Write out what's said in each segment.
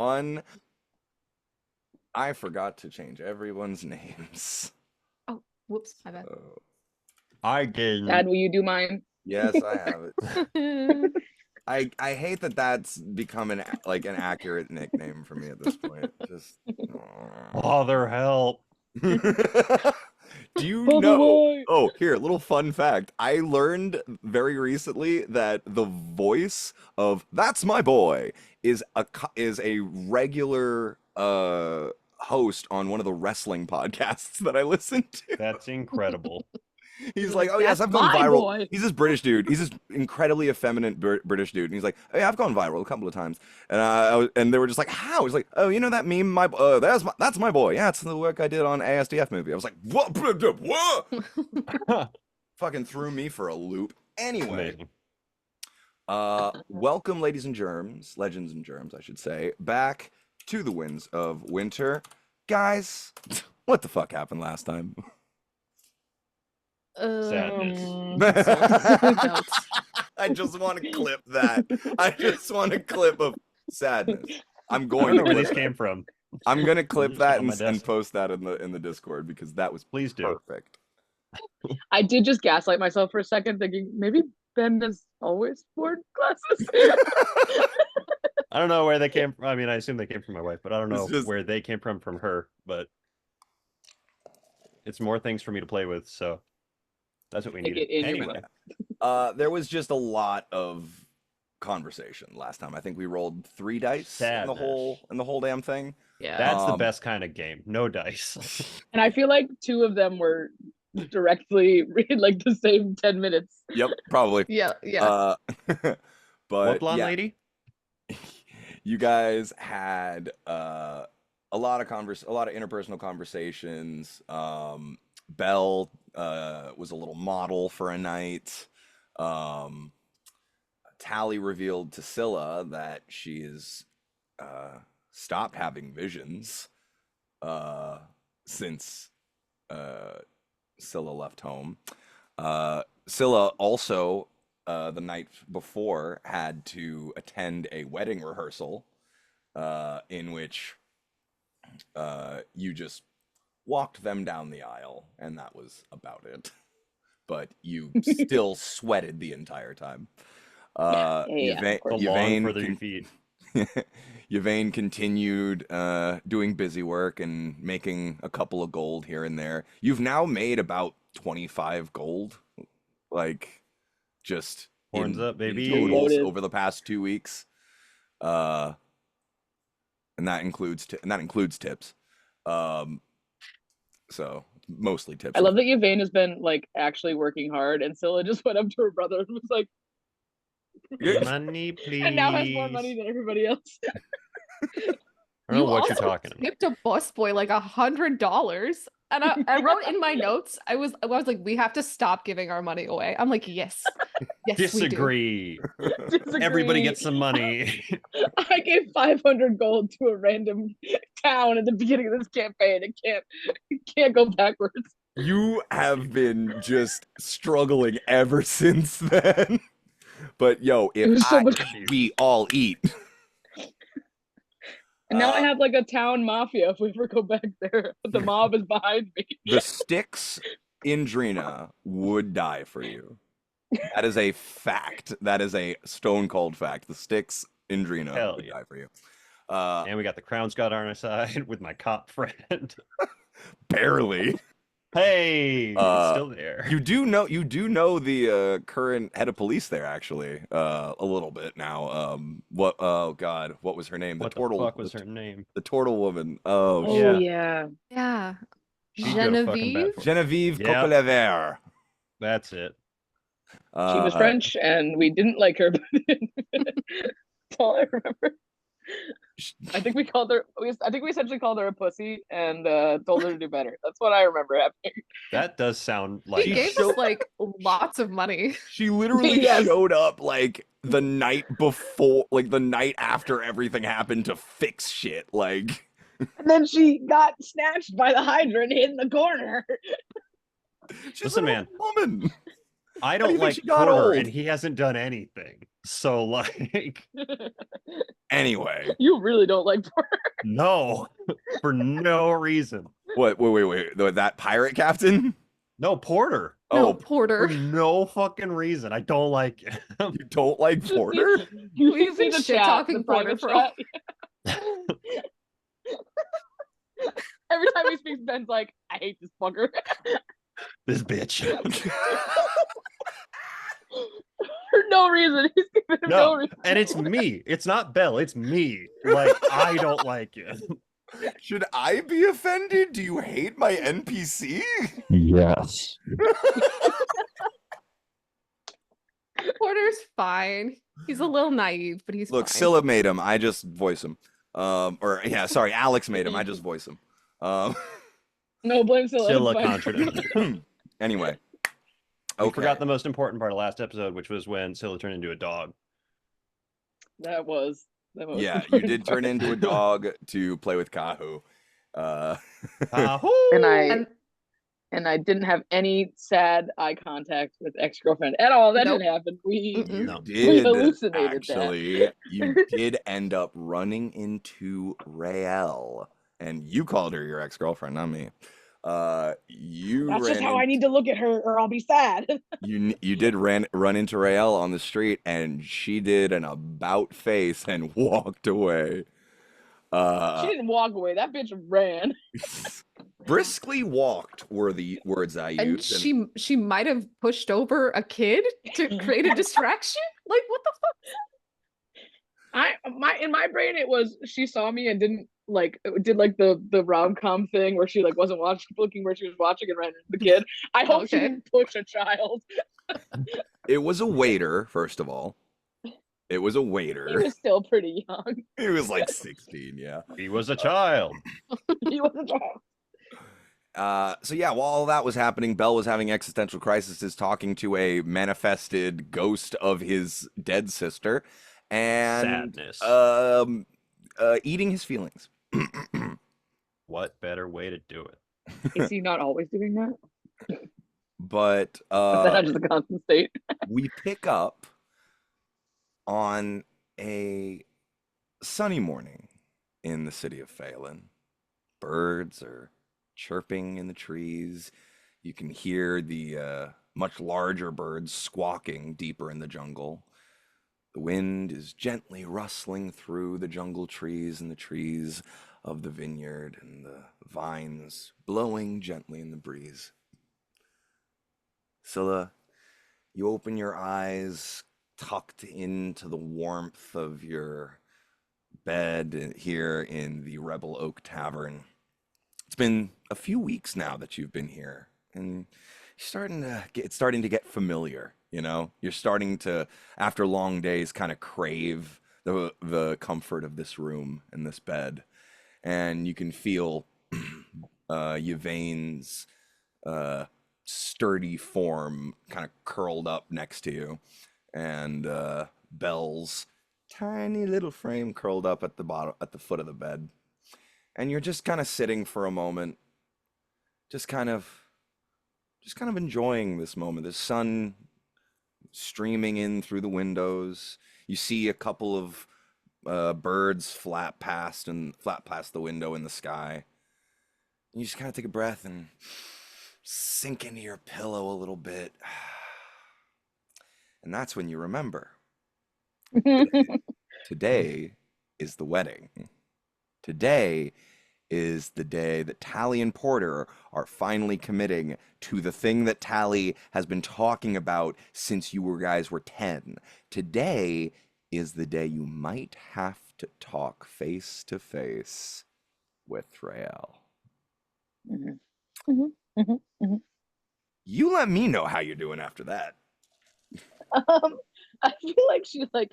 on. I forgot to change everyone's names. Oh, whoops, my bad. I didn't. Dad, will you do mine? Yes, I have it. I hate that that's become an accurate nickname for me at this point. Just Father, help. Do you know? Oh, here, little fun fact. I learned very recently that the voice of "That's My Boy" is a regular host on one of the wrestling podcasts that I listen to. That's incredible. He's like, oh yes, I've gone viral. He's this British dude. He's this incredibly effeminate British dude, and he's like, oh yeah, I've gone viral a couple of times. And and they were just like, how? He's like, oh, you know that meme, that's my boy. Yeah, it's the work I did on ASDF movie. I was like, what? Fucking threw me for a loop. Anyway, welcome, ladies and germs, legends and germs, I should say, back to the Winds of Winter, guys. What the fuck happened last time? Sadness. I just want to clip that. I just want a clip of sadness. I'm I going don't know to where clip these came from. I'm gonna clip Just that on my and desk. post that in the Discord because that was Please do. perfect. I did just gaslight myself for a second, thinking maybe Ben has always worn glasses. I don't know where they came from. I mean, I assume they came from my wife, but I don't know It's just- where they came from her. But it's more things for me to play with, so that's what we Take needed. it in your Anyway, mouth. There was just a lot of conversation last time. I think we rolled 3 dice in the whole damn thing. Yeah. that's the best kind of game. No dice. And I feel like 2 of them were directly like the same 10 minutes. Yep, probably. Yeah, yeah. But What blonde yeah, lady? you guys had a lot of interpersonal conversations. Belle was a little model for a night. Tally revealed to Scylla that she is stopped having visions since Scylla left home. Scylla also the night before had to attend a wedding rehearsal in which you just walked them down the aisle, and that was about it. But you still sweated the entire time. Yeah, of course. The long for their feet. Yvain continued doing busy work and making a couple of gold here and there. You've now made about 25 gold, like just Horns up, baby. totals Loaded. over the past 2 weeks. And that includes tips. So mostly tips. I love that Yvain has been like actually working hard, and Scylla just went up to her brother and was like, Money, please. and now has more money than everybody else. I don't know what you're also talking about. tipped a busboy like $100, and I wrote in my notes. I was like, we have to stop giving our money away. I'm like, yes, Disagree. Disagree. Everybody gets some money. I gave 500 gold to a random town at the beginning of this campaign. It can't go backwards. You have been just struggling ever since then. But yo, if There's so much- we all eat. And now I have like a town mafia if we ever go back there. The mob is behind me. The sticks in Drina would die for you. That is a fact. That is a stone cold fact. The sticks in Drina Hell would yeah. die for you. And we got the Crown Scout on our side with my cop friend. Barely. Hey, it's still there. You do know the current head of police there actually a little bit now. What? Oh God, what was her name? What the fuck was her name? The turtle woman. Oh, Oh Yeah. yeah. She's good at fucking Genevieve. bad. Genevieve Yep. Coquelever. That's it. She was French, and we didn't like her. That's all I remember. I think we called her. I think we essentially called her a pussy and told her to do better. That's what I remember happening. That does sound like He gave us like lots of money. She literally Yes. showed up like the night before, like the night after everything happened to fix shit. Like, And then she got snatched by the Hydra and hid in the corner. she's Listen, an man. old woman. I do you don't think like she got horror, old? and he hasn't done anything. So like, Anyway, You really don't like Porter. no, for no reason. what? Wait. That pirate captain? No, Porter. No, Oh, For Porter. no fucking reason. I don't like him. you don't like Just Porter? You We've should see been the shit chat, talking the Porter private for chat. Every time he speaks, Ben's like, I hate this fucker. This bitch. For no reason. He's giving him no No, reason. and it's me. It's not Belle. It's me. Like, I don't like it. Should I be offended? Do you hate my NPC? Yes. Porter's fine. He's a little naive, but he's Look, fine. Scylla made him. I just voice him. Or yeah, sorry, Alex made him. I just voice him. No, blame Scylla. Still it's a fine. contradiction. Anyway, We okay. forgot the most important part of last episode, which was when Scylla turned into a dog. That was Yeah, you did turn into a dog to play with Kahu. And And I didn't have any sad eye contact with ex-girlfriend at all. That Nope. didn't happen. We Mm-mm. You No. did hallucinated that. actually. You did end up running into Raelle, and you called her your ex-girlfriend, not me. You That's just ran how I need to look at her, or I'll be sad. you did run into Raelle on the street, and she did an about face and walked away. She didn't walk away. That bitch ran. Briskly walked were the words I and used. and she might have pushed over a kid to create a distraction. Like what the fuck? In my brain it was she saw me and did like the rom-com thing where she like wasn't looking where she was watching and ran into the kid. I hope she Okay. didn't push a child. It was a waiter, first of all. It was a He waiter. was still pretty young. He was like 16, yeah. He was a child. He was a child. So yeah, while all that was happening, Bell was having existential crises, talking to a manifested ghost of his dead sister, and Sadness. eating his feelings. What better way to do it? Is he not always doing that? But Is that not just a constant state? we pick up on a sunny morning in the city of Phelan. Birds are chirping in the trees. You can hear the much larger birds squawking deeper in the jungle. The wind is gently rustling through the jungle trees and the trees of the vineyard, and the vines blowing gently in the breeze. Scylla, you open your eyes, tucked into the warmth of your bed here in the Rebel Oak Tavern. It's been a few weeks now that you've been here, and it's starting to get familiar, you know? You're starting to, after long days, kind of crave the comfort of this room and this bed. And you can feel Yvain's sturdy form kind of curled up next to you, and Belle's tiny little frame curled up at the foot of the bed. And you're just kind of sitting for a moment, just kind of enjoying this moment. The sun streaming in through the windows. You see a couple of birds flap past the window in the sky. You just kind of take a breath and sink into your pillow a little bit. And that's when you remember. Today is the wedding. Today is the day that Tally and Porter are finally committing to the thing that Tally has been talking about since you guys were 10. Today is the day you might have to talk face to face with Raelle. You let me know how you're doing after that. I feel like she like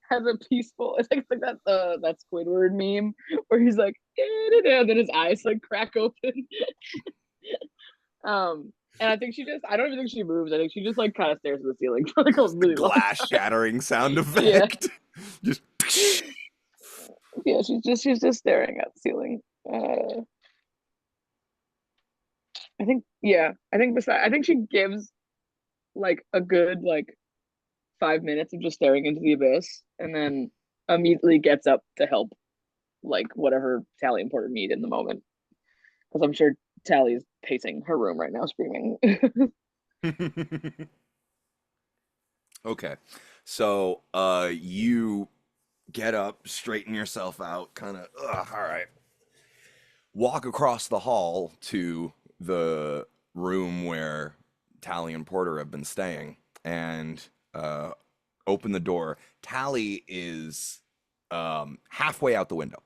has a peaceful. It's like that Squidward meme where he's like, "Da-da-da," and then his eyes like crack open. And I think I don't even think she moves. I think she just like kind of stares at the ceiling for like a really long Glass time. shattering sound effect. Just Yeah, she's just staring at the ceiling. I think she gives like a good like 5 minutes of just staring into the abyss, and then immediately gets up to help, like whatever Tally and Porter need in the moment. Because I'm sure Tally's pacing her room right now, screaming. Okay. So, you get up, straighten yourself out, kind of, all right. Walk across the hall to the room where Tally and Porter have been staying, and open the door. Tally is halfway out the window.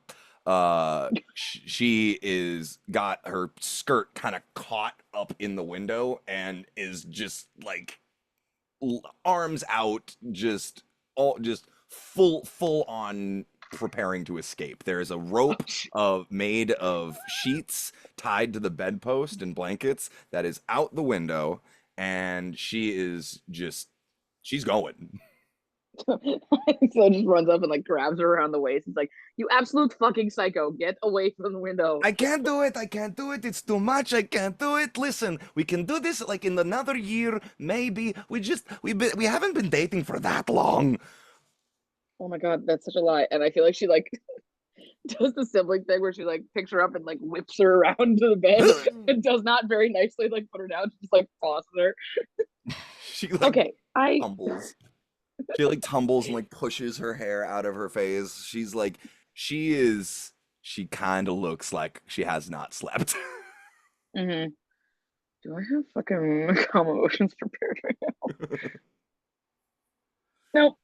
She is got her skirt kind of caught up in the window and is just like arms out, just full on preparing to escape. There is a rope made of sheets tied to the bedpost and blankets that is out the window, and she's going. So just runs up and like grabs her around the waist. It's like, you absolute fucking psycho, get away from the window. I can't do it. I can't do it. It's too much. I can't do it. Listen, we can do this like in another year, maybe. We haven't been dating for that long. Oh my god, that's such a lie. And I feel like she like does the sibling thing where she like picks her up and like whips her around to the bed and does not very nicely like put her down. She just like tosses her. She like Okay, tumbles. She like tumbles and like pushes her hair out of her face. She's like, she kind of looks like she has not slept. Mm-hmm. Do I have fucking calm emotions prepared right now? Nope.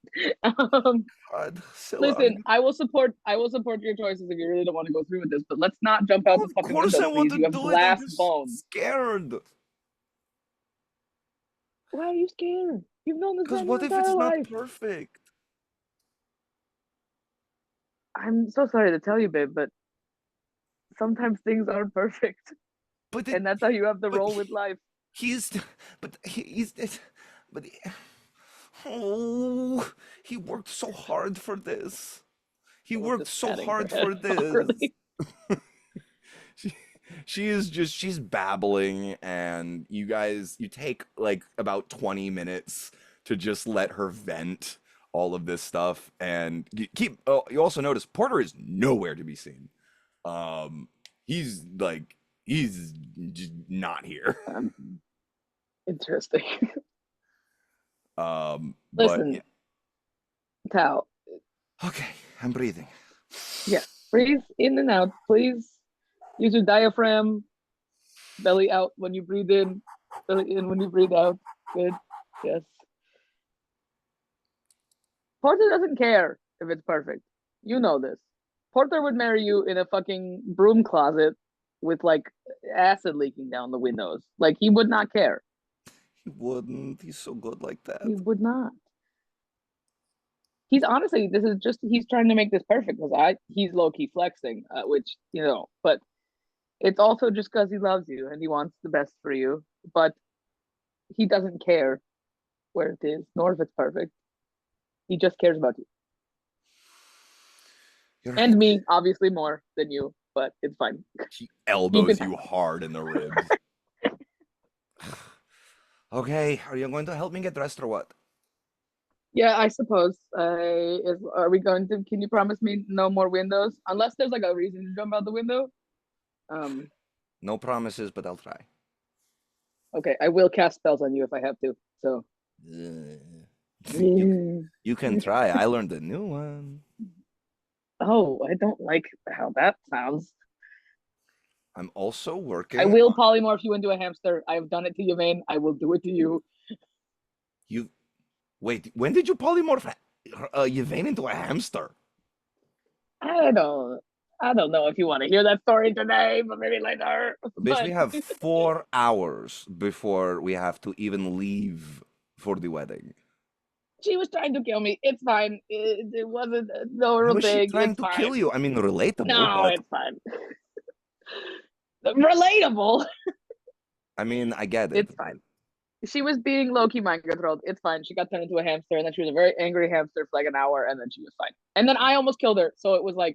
God, Listen, I will support your choices if you really don't want to go through with this, but let's not jump out the fucking window, I want please. to You have do glass it. I'm just bones. scared. Why are you scared? You've known this Because man what your if it's entire not life. perfect? I'm so sorry to tell you, babe, but sometimes things aren't perfect, But and that's how you have to roll with life. he's, but but oh, he worked so hard for this. He Someone's worked just so patting her hard head for this. awkwardly. She's babbling, and you take like about 20 minutes to just let her vent all of this stuff, and you also notice Porter is nowhere to be seen. He's just not here. Interesting. But Listen, yeah. Tao. Okay, I'm breathing. Yeah, breathe in and out, please. Use your diaphragm. Belly out when you breathe in. Belly in when you breathe out. Good. Yes. Porter doesn't care if it's perfect. You know this. Porter would marry you in a fucking broom closet with like acid leaking down the windows. Like he would not care. He wouldn't. He's so good like that. He would not. He's honestly, this is just he's trying to make this perfect because he's low key flexing, which but it's also just because he loves you and he wants the best for you, but he doesn't care where it is, nor if it's perfect. He just cares about you. You're And right. me, obviously more than you, but it's fine. He elbows you hard in the ribs. Okay, are you going to help me get dressed or what? Yeah, I suppose. Are we going to? Can you promise me no more windows, unless there's like a reason to jump out the window? No promises, but I'll try. Okay, I will cast spells on you if I have to. So. You can try. I learned a new one. Oh, I don't like how that sounds. I'm also working. I will polymorph you into a hamster. I have done it to Yvain. I will do it to you. Wait, when did you polymorph Yvain into a hamster? I don't know if you want to hear that story today, but maybe later. Bitch, we have 4 hours before we have to even leave for the wedding. She was trying to kill me. It's fine. It wasn't a normal How was thing. she trying It's to fine. kill you? I mean, relatable, No, but it's fine. Relatable. I mean, I get it. It's fine. She was being low-key mind controlled. It's fine. She got turned into a hamster, and then she was a very angry hamster for like an hour, and then she was fine. And then I almost killed her, so it was like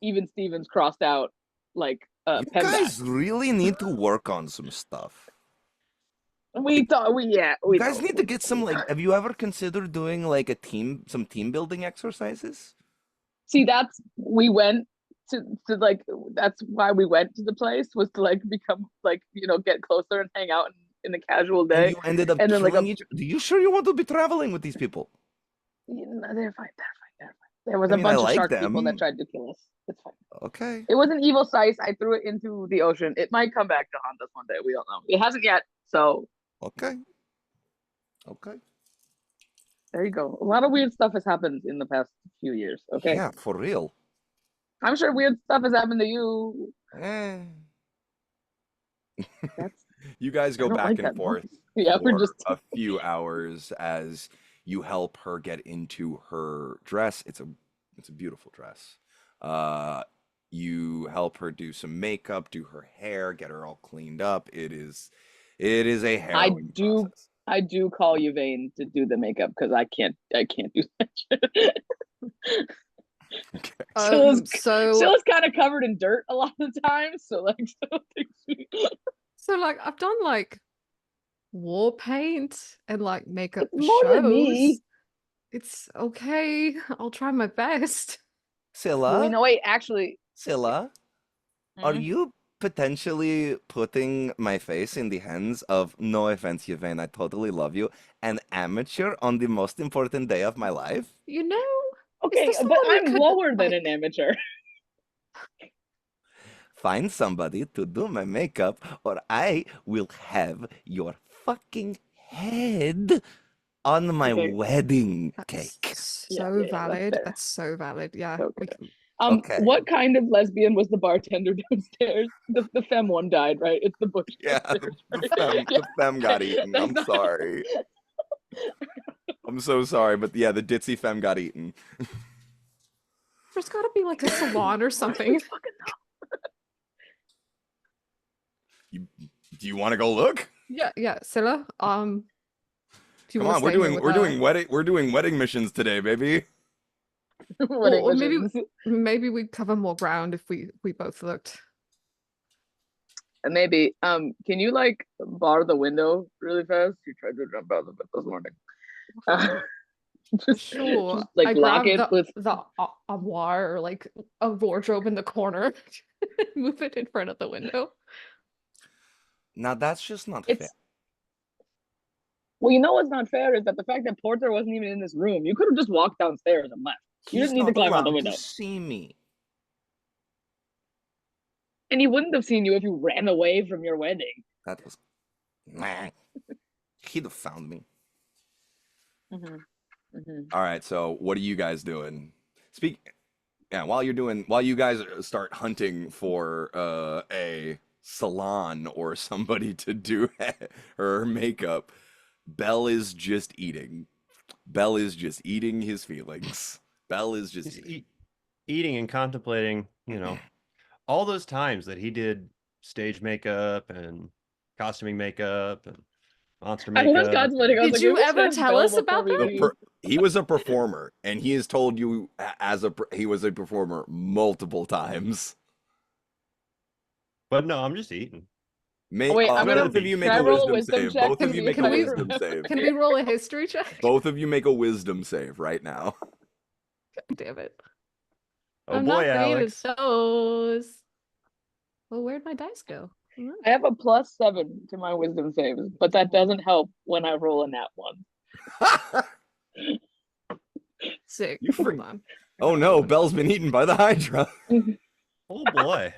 even Stevens crossed out like You guys really need to work on some stuff. We thought we You guys know. need to get some like. Have you ever considered doing like some team building exercises? See, we went to like that's why we went to the place was to like become like get closer and hang out in a casual And day, you ended up and then like killing each. Do you sure you want to be traveling with these people? they're fine, they're fine. There was I a mean, I bunch of like shark people that them. tried to kill us. It's fine. Okay. It was an evil size. I threw it into the ocean. It might come back to haunt us one day. We don't know. It hasn't yet. So Okay. Okay. there you go. A lot of weird stuff has happened in the past few years. Okay. Yeah, for real. I'm sure weird stuff has happened to you. Eh. That's You guys I go don't back like and that forth noise. Yeah, we're for just a few hours as you help her get into her dress. It's a beautiful dress. You help her do some makeup, do her hair, get her all cleaned up. It is a harrowing process. I do call you Vane to do the makeup because I can't do that shit. Okay. Scylla's kind of covered in dirt a lot of the time, so like Scylla thinks So like I've done like war paint and like makeup it's for more than me. shows. It's okay. I'll try my best. Well, we Scylla, know. Wait, actually, Scylla, are Mhm. you potentially putting my face in the hands of, no offense, Yvain, I totally love you, an amateur on the most important day of my life? You know, is Okay, there but someone we I'm could lower than like? an amateur. Find somebody to do my makeup, or I will have your fucking head on my Okay. wedding That's cake. so That's valid. fair. That's so valid. Yeah. Okay. We can... Okay. What kind of lesbian was the bartender downstairs? The femme one died, right? It's the butch Yeah, downstairs, the right? femme, Yeah. the femme got eaten. That's I'm not- sorry. I'm so sorry, but yeah, the ditzy femme got eaten. There's got to be like a salon or something. Do you want to go look? Yeah, Scylla. Do you Come want on, to stay here with we're doing wedding missions today, baby. Wedding or maybe missions. we'd cover more ground if we both looked. Maybe. Can you like bar the window really fast? You tried to jump out of it this morning. Sure. Just like I lock grab it with. the armoire or like a wardrobe in the corner, move it in front of the window. Now that's just not It's fair. well, you know what's not fair is that the fact that Porter wasn't even in this room. You could have just walked downstairs and left. You He's didn't need to not climb out the allowed window. to see me. And he wouldn't have seen you if you ran away from your wedding. That was, nah. He'd have found me. All right, so what are you guys doing? While you guys start hunting for a salon or somebody to do her makeup, Belle is just eating. Belle is just eating his feelings. Belle is just He's eating and contemplating, all those times that he did stage makeup and costuming makeup and monster I was makeup. contemplating. I was Did like, you maybe we should ever ask tell Belle us before about we that? leave. He was a performer, and he has told you he was a performer multiple times. But no, I'm just eating. Wait, I'm Both gonna. of you Can make I a roll a wisdom wisdom save. check? Both of you make a Can we- wisdom save. Can we roll a history check? Both of you make a wisdom save right now. God damn it. Oh I'm boy, not great Alex. at those. Well, where'd my dice go? I have a +7 to my wisdom saves, but that doesn't help when I roll a nat 1. Sick. You Hold on. Oh no, Belle's been eaten by the Hydra. Oh boy.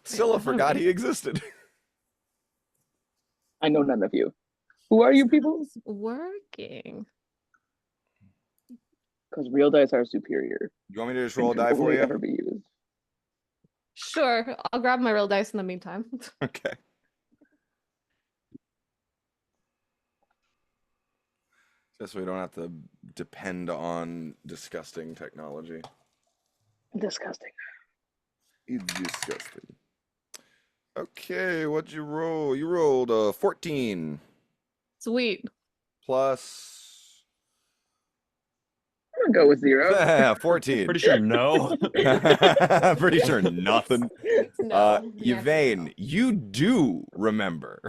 Scylla forgot he existed. I know none of you. Who are you people? It's working. Because real dice are superior. You want me to just and roll a can die for only you? ever be used. Sure, I'll grab my real dice in the meantime. Okay. Just so we don't have to depend on disgusting technology. Disgusting. It's disgusting. Okay, what'd you roll? You rolled a 14 Sweet. plus I'm gonna go with 0. 14. Pretty sure no. Pretty sure nothing. No. Yvain, you do remember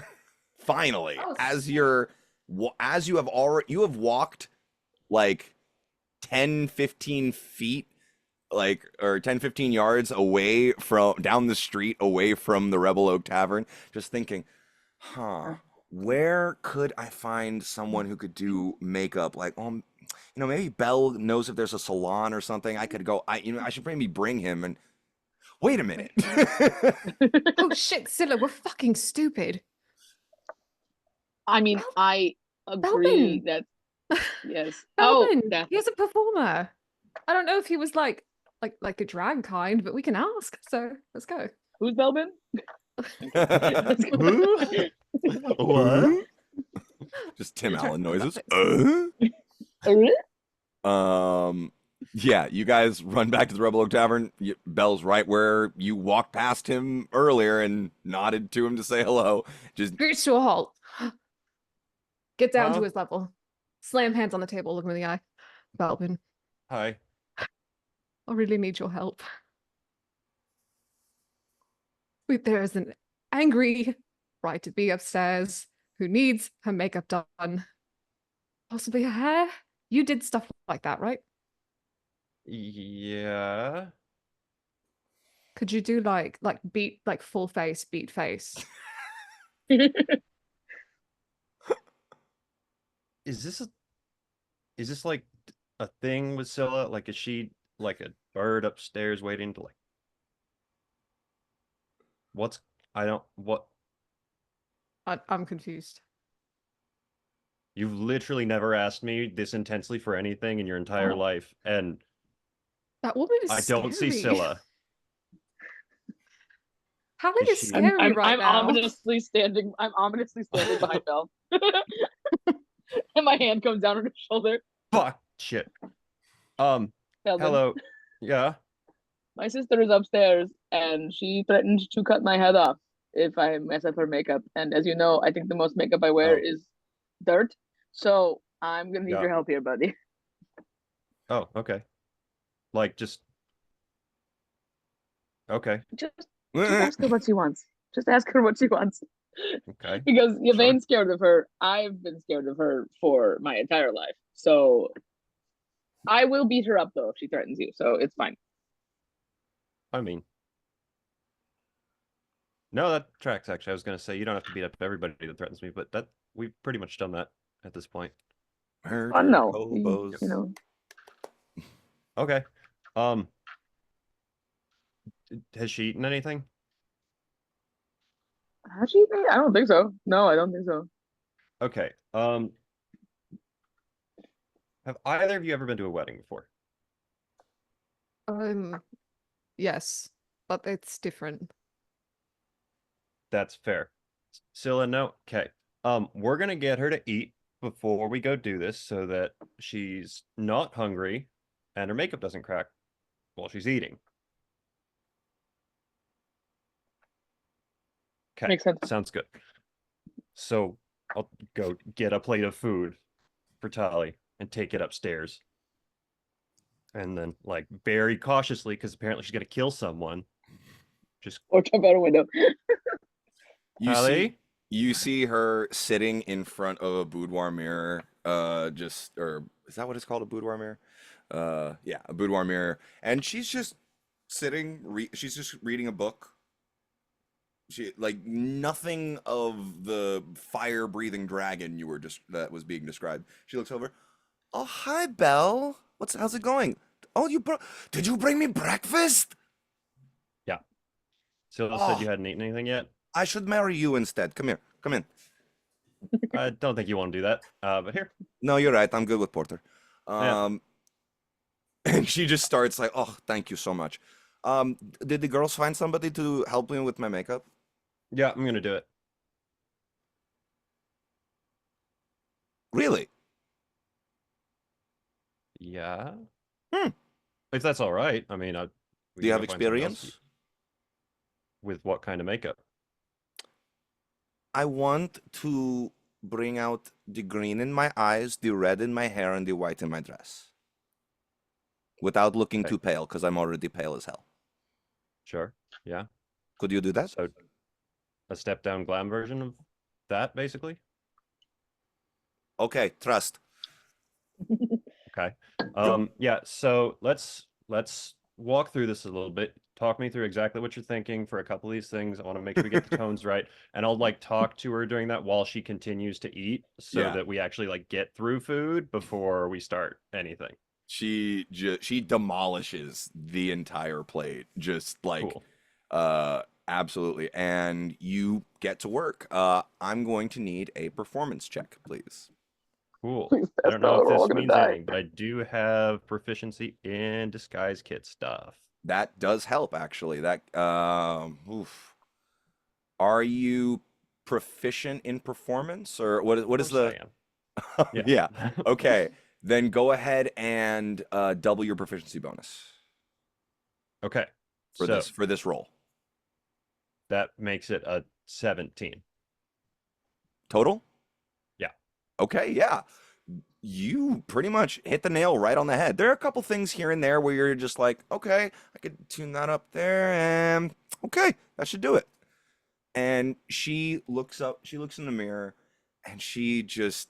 finally, Oh, as you have already walked like 10, 15 feet, like, or 10, 15 yards away from down the street, away from the Rebel Oak Tavern, just thinking, where could I find someone who could do makeup? Like, maybe Belle knows if there's a salon or something. I could go. I should maybe bring him. And wait a minute. Oh shit, Scylla, we're fucking stupid. I mean, Bel- I agree Belbin. that yes. Oh, Belbin, that he was a performer. I don't know if he was like a drag kind, but we can ask. So let's go. who's Belbin? Let's go. Who? What? Just Tim Allen noises. Yeah, you guys run back to the Rebel Oak Tavern. Belle's right where you walked past him earlier and nodded to him to say hello. Just Screech to a halt. Get down Huh? to his level. Slam hands on the table, look him in the eye. Belbin, Hi. I really need your help. There is an angry bride to be upstairs who needs her makeup done. Possibly her hair. You did stuff like that, right? Yeah. Could you do like beat like full face, beat face? Is this like a thing with Scylla? Like, is she like a bird upstairs waiting to like? What's I don't what I'm confused. You've literally never asked me this intensely for anything in your entire Oh. life, and That woman is I don't see scary. Scylla. Hallie Is is she- scary right I'm now. ominously standing. I'm ominously standing behind Belle, and my hand comes down on her shoulder. Fuck shit. Belbin, Hello. Yeah. my sister is upstairs, and she threatened to cut my head off if I mess up her makeup. And as you know, I think the most makeup I wear Oh. is dirt. So I'm gonna need Yeah. your help here, buddy. Oh, okay. Like just okay. Just ask her what she wants. Just ask her what she wants. Okay. Because Sure. Yvain's scared of her. I've been scared of her for my entire life. So I will beat her up though if she threatens you. So it's fine. I mean, no, that tracks actually. I was gonna say you don't have to beat up everybody that threatens me, but that we've pretty much done that at this point. Oh no. You hobos. know. Okay. Has she eaten anything? Has she? I don't think so. No, I don't think so. Okay. Have either of you ever been to a wedding before? Yes, but it's different. That's fair. Scylla, no? Okay. We're gonna get her to eat before we go do this so that she's not hungry and her makeup doesn't crack while she's eating. Okay. Makes sense. Sounds good. So I'll go get a plate of food for Tali and take it upstairs. And then, like, very cautiously, because apparently she's gonna kill someone. Just Or jump out a window. Tali? You see her sitting in front of a boudoir mirror, or is that what it's called, a boudoir mirror? Yeah, a boudoir mirror, and she's just sitting. She's just reading a book. She like nothing of the fire-breathing dragon that was being described. She looks over. Oh, hi, Belle. How's it going? Oh, did you bring me breakfast? Yeah. Scylla said you hadn't eaten anything yet. I should marry you instead. Come here. Come in. I don't think you want to do that. But here. No, you're right. I'm good with porter. Yeah. And she just starts like, "Oh, thank you so much." Did the girls find somebody to help me with my makeup? Yeah, I'm gonna do it. Really? Yeah. Hmm. If that's all right. I mean, we Do you can have go find somebody else experience? with what kind of makeup? I want to bring out the green in my eyes, the red in my hair, and the white in my dress. Without looking Okay. too pale, because I'm already pale as hell. Sure. Yeah. Could you do that? So a step down glam version of that basically. Okay, trust. Okay. Go. Yeah, so let's walk through this a little bit. Talk me through exactly what you're thinking for a couple of these things. I want to make sure we get the tones right. And I'll like talk to her during that while she continues to eat so Yeah. that we actually like get through food before we start anything. She demolishes the entire plate, just like Cool. absolutely. And you get to work. I'm going to need a performance check, please. Cool. Please I pass don't know out if or we're all this gonna means die. anything, but I do have proficiency in disguise kit stuff. That does help, actually. That oof. Are you proficient in performance, or what Of is course I the am. Yeah. yeah. Okay. Then go ahead and double your proficiency bonus Okay. for So this roll. that makes it a 17. Total? Yeah. Okay, yeah. You pretty much hit the nail right on the head. There are a couple things here and there where you're just like, okay, I could tune that up there, and okay, that should do it. And she looks up, she looks in the mirror, and she just,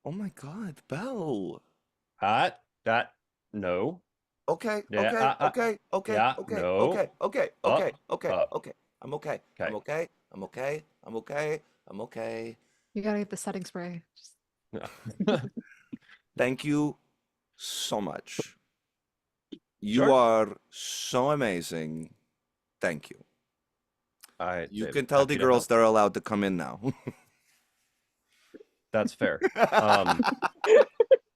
oh my God, Belle. That no. Okay, Yeah. okay, okay, okay, Yeah. okay, No. okay, okay, okay, Up. okay, Up. okay. I'm okay. I'm Okay. okay. I'm okay. I'm okay. I'm okay. You gotta get the setting spray. Just... Thank you so much. You Sure. are so amazing. Thank you. All right, You David. can tell the Happy to girls help. they're allowed to come in now. That's fair.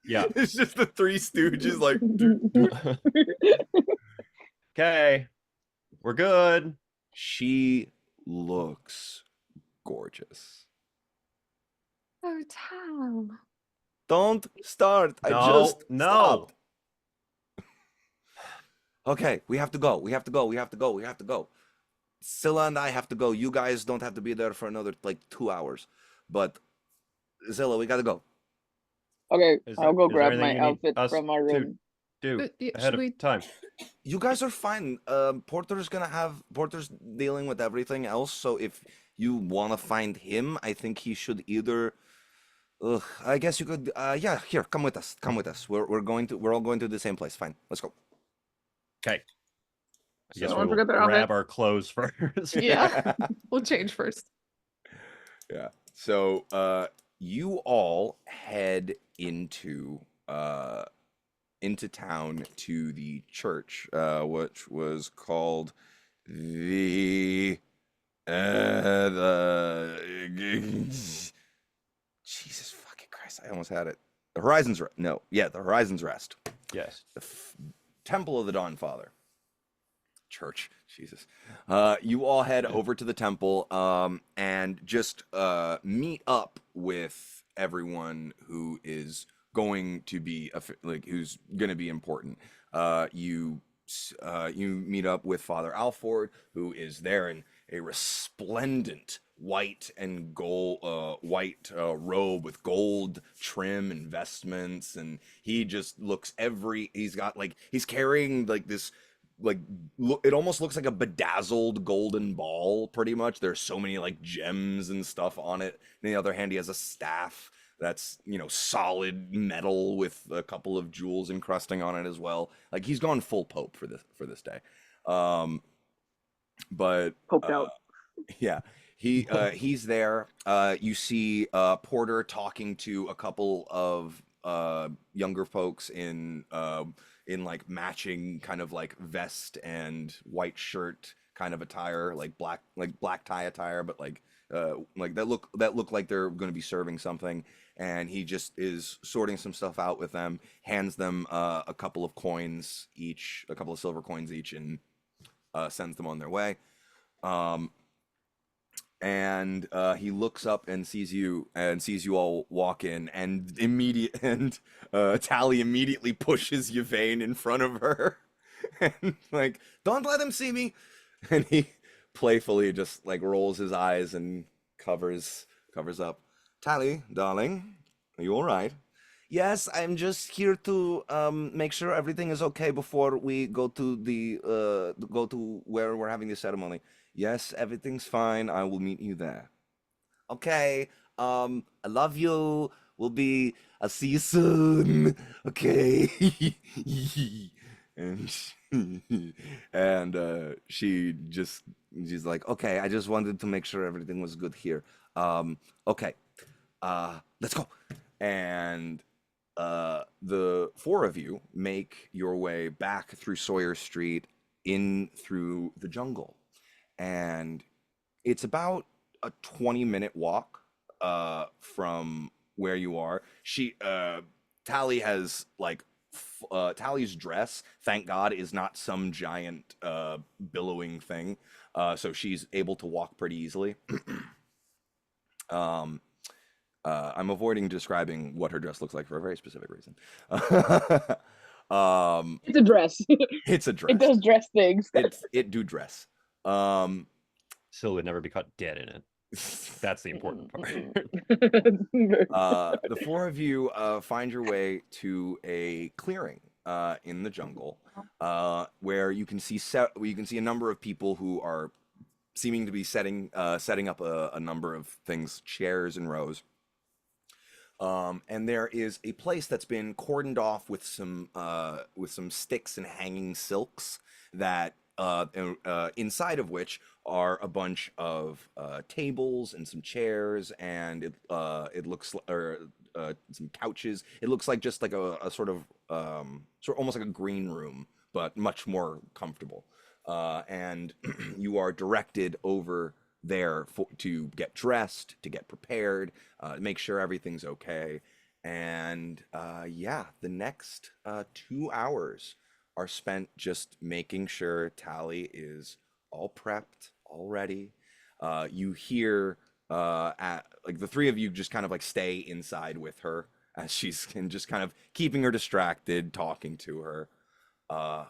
Yeah. It's just the Three Stooges, like, doot, doot. Okay. We're good. She looks gorgeous. Oh, Tal. Don't start. I No. just No. stopped. Okay, we have to go. We have to go. We have to go. We have to go. Scylla and I have to go. You guys don't have to be there for another like 2 hours. But Zilla, we gotta go. Okay, I'll go Is there grab anything my you need outfit us from our to room. do Yeah, ahead should of we? time? You guys are fine. Porter's dealing with everything else. So if you want to find him, I think he should either. Ugh, I guess you could. Yeah, here, come with us. Come with us. We're all going to the same place. Fine, let's go. Okay. I guess So- we Don't will forget their grab outfit. our clothes first. Yeah. We'll change first. Yeah. So you all head into town to the church, which was called the Jesus fucking Christ! I almost had it. The Horizon's Rest. No, yeah, the Horizon's Rest. Yes. The Temple of the Dawn Father. Church. Jesus. You all head over to the temple and just meet up with everyone who is going to be who's going to be important. You meet up with Father Alford, who is there in a resplendent white and gold robe with gold trim and vestments, and he just looks he's carrying like this it almost looks like a bedazzled golden ball pretty much. There's so many like gems and stuff on it. And on the other hand, he has a staff that's solid metal with a couple of jewels encrusting on it as well. Like he's gone full pope for this day. But Poked out. yeah, he's there. You see Porter talking to a couple of younger folks in like matching kind of like vest and white shirt kind of attire, like black tie attire, but like that look like they're going to be serving something. And he just is sorting some stuff out with them, hands them a couple of coins each, a couple of silver coins each, and sends them on their way. And he looks up and sees you all walk in, and Tally immediately pushes Yvain in front of her and like, don't let him see me. And he playfully just like rolls his eyes and covers up. Tally, darling, are you all right? Yes, I'm just here to make sure everything is okay before we go to where we're having the ceremony. Yes, everything's fine. I will meet you there. Okay. I love you. I'll see you soon. Okay. And she's like, okay, I just wanted to make sure everything was good here. Okay. Let's go. And the four of you make your way back through Sawyer Street in through the jungle. And it's about a 20-minute walk from where you are. Tally has like Tally's dress, thank God, is not some giant billowing thing. So she's able to walk pretty easily. Um, I'm avoiding describing what her dress looks like for a very specific reason. um, It's a dress. it's a It dress. does dress things. It do dress. Um, Syl would never be caught dead in it. That's the important part. the four of you find your way to a clearing in the jungle, where you can see a number of people who are seeming to be setting up a number of things, chairs and rows. And there is a place that's been cordoned off with some sticks and hanging silks that inside of which are a bunch of tables and some chairs, and it looks or some couches. It looks like just like a sort of almost like a green room, but much more comfortable. And you are directed over there to get dressed, to get prepared, make sure everything's okay. And yeah, the next 2 hours are spent just making sure Tally is all prepped, all ready. You hear like the three of you just kind of like stay inside with her as she's and just kind of keeping her distracted, talking to her. Uh,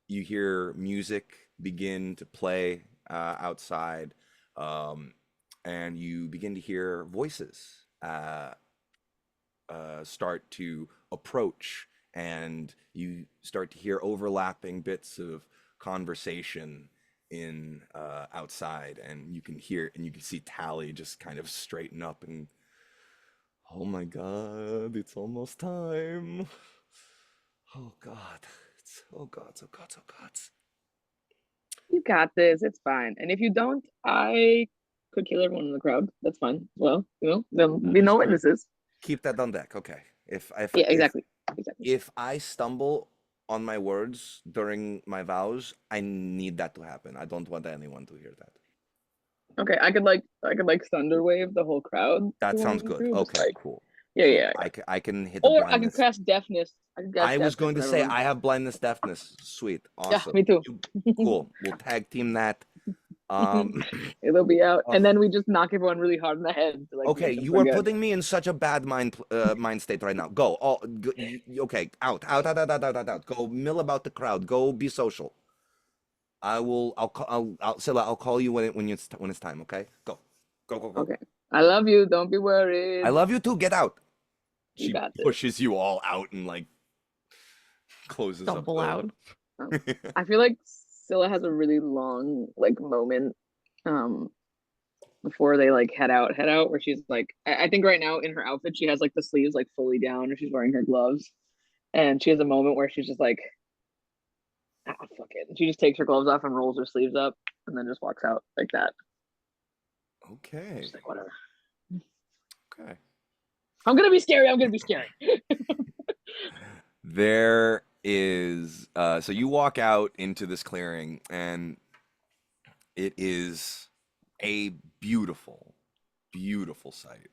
you hear music begin to play outside, um, and you begin to hear voices start to approach, and you start to hear overlapping bits of conversation in outside, and you can see Tally just kind of straighten up and, oh my God, it's almost time. Oh God, oh God, oh God, oh God. You got this. It's fine. And if you don't, I could kill everyone in the crowd. That's fine. Well, there'll be no witnesses. Keep that on deck, okay? Yeah, exactly. Exactly. If I stumble on my words during my vows, I need that to happen. I don't want anyone to hear that. Okay, I could like thunder wave the whole crowd. That if you sounds want me good. to, just Okay, like, cool. yeah, Cool. yeah, yeah. I can hit the Or I could blindness. cast deafness. I could cast I was deafness going to on say everyone. I have blindness deafness. Sweet. Yeah, Awesome. me too. Cool. We'll tag team that. It'll be out, Oh. and then we just knock everyone really hard in the head to like Okay, make them you are forget. putting me in such a bad mind state right now. Go. Okay, out, out, out, out, out, out, out, out. Go mill about the crowd. Go be social. I will. Scylla, I'll call you when it's time. Okay. Go. Go. Go. Go. Okay, I love you. Don't be worried. I love you too. Get out. You She got this. pushes you all out and like closes up Stumble the. out. I feel like Scylla has a really long like moment before they like head out where she's like I think right now in her outfit she has like the sleeves like fully down and she's wearing her gloves, and she has a moment where she's just like, ah, fuck it, and she just takes her gloves off and rolls her sleeves up and then just walks out like that. Okay. She's like, whatever. Okay. I'm gonna be scary. There is so you walk out into this clearing, and it is a beautiful, beautiful sight.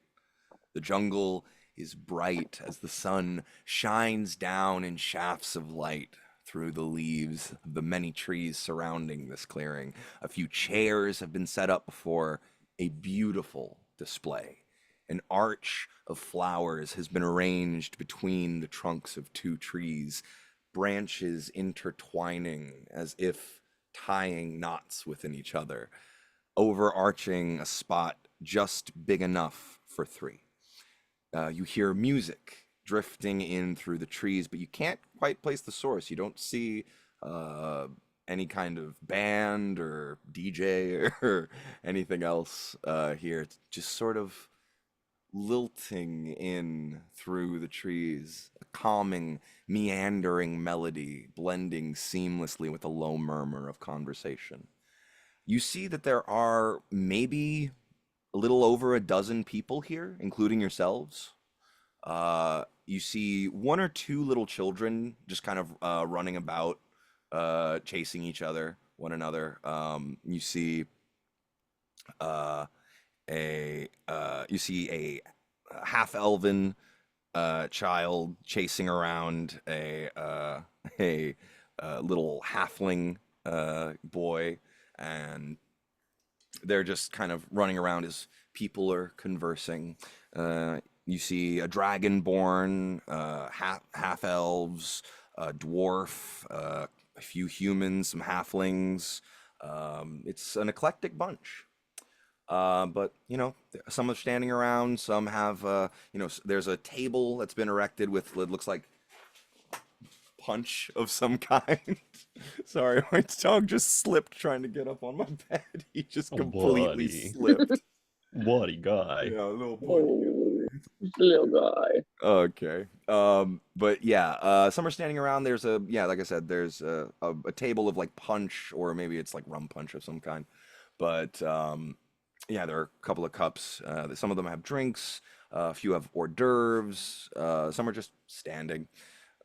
The jungle is bright as the sun shines down in shafts of light through the leaves of the many trees surrounding this clearing. A few chairs have been set up before a beautiful display. An arch of flowers has been arranged between the trunks of two trees, branches intertwining as if tying knots within each other, overarching a spot just big enough for three. You hear music drifting in through the trees, but you can't quite place the source. You don't see any kind of band or DJ or anything else here. It's just sort of lilting in through the trees, a calming, meandering melody blending seamlessly with a low murmur of conversation. You see that there are maybe a little over a dozen people here, including yourselves. You see one or two little children just kind of running about, chasing each other, one another. You see uh, a half elven child chasing around a little halfling boy, and they're just kind of running around as people are conversing. You see a dragonborn, half elves, a dwarf, a few humans, some halflings. It's an eclectic bunch. But some are standing around. Some have, there's a table that's been erected with it looks like punch of some kind. Sorry, my dog just slipped trying to get up on my bed. He just Oh, completely buddy. slipped. Bloody guy. Yeah, little boy. Oh, little guy. Okay. But yeah, some are standing around. There's like I said, there's a table of like punch, or maybe it's like rum punch of some kind. But yeah, there are a couple of cups. Some of them have drinks. A few have hors d'oeuvres. Some are just standing,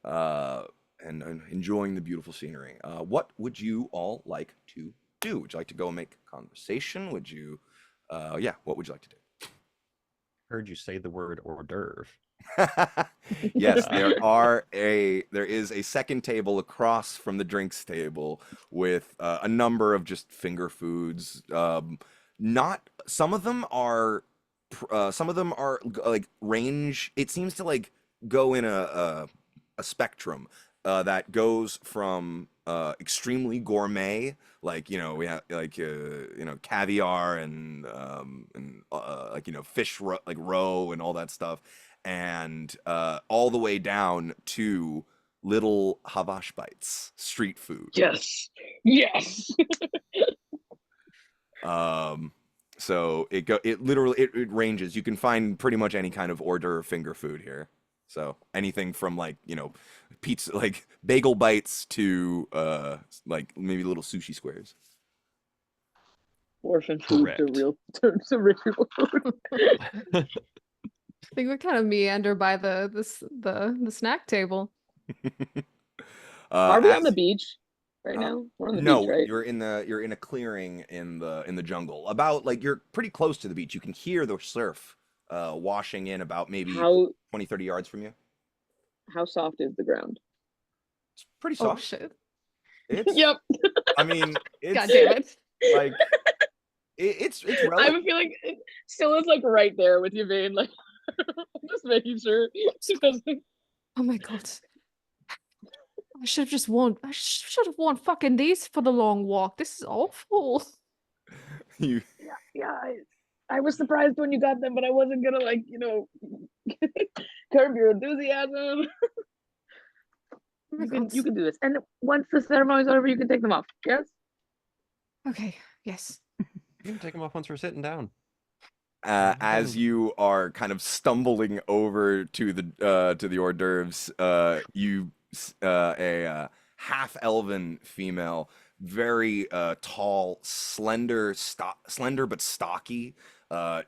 uh, and enjoying the beautiful scenery. What would you all like to do? Would you like to go and make conversation? Would you, yeah, what would you like to do? Heard you say the word hors d'oeuvre. Yes, Yeah. there is a second table across from the drinks table with a number of just finger foods. Not some of them are like range. It seems to like go in a spectrum that goes from extremely gourmet, like we have like caviar and like like roe and all that stuff, and all the way down to little havash bites, street food. Yes. Yes. Um, so it literally it ranges. You can find pretty much any kind of hors d'oeuvre finger food here. So anything from like pizza, like bagel bites to like maybe little sushi squares. Orphan food to Correct. real to rich people food. I think we kind of meander by the snack table. Are we on the As beach right huh? now? We're on the beach, No, right? you're in a clearing in the jungle. About like you're pretty close to the beach. You can hear the surf washing in about maybe How 20-30 yards from you. how soft is the ground? It's pretty Oh soft. shit! It's Yep. I mean, God it's damn it! like it's I relative. have a feeling Scylla's like right there with you, Vane. Like just making sure she doesn't. Oh my god! I should have just worn. I should have worn fucking these for the long walk. This is awful. You Yeah. I was surprised when you got them, but I wasn't gonna like curb your enthusiasm. Oh my You god. can do this, and once the ceremony's over, you can take them off. Yes. Okay. Yes. You can take them off once we're sitting down. as you are kind of stumbling over to the hors d'oeuvres, a half elven female, very tall, slender but stocky.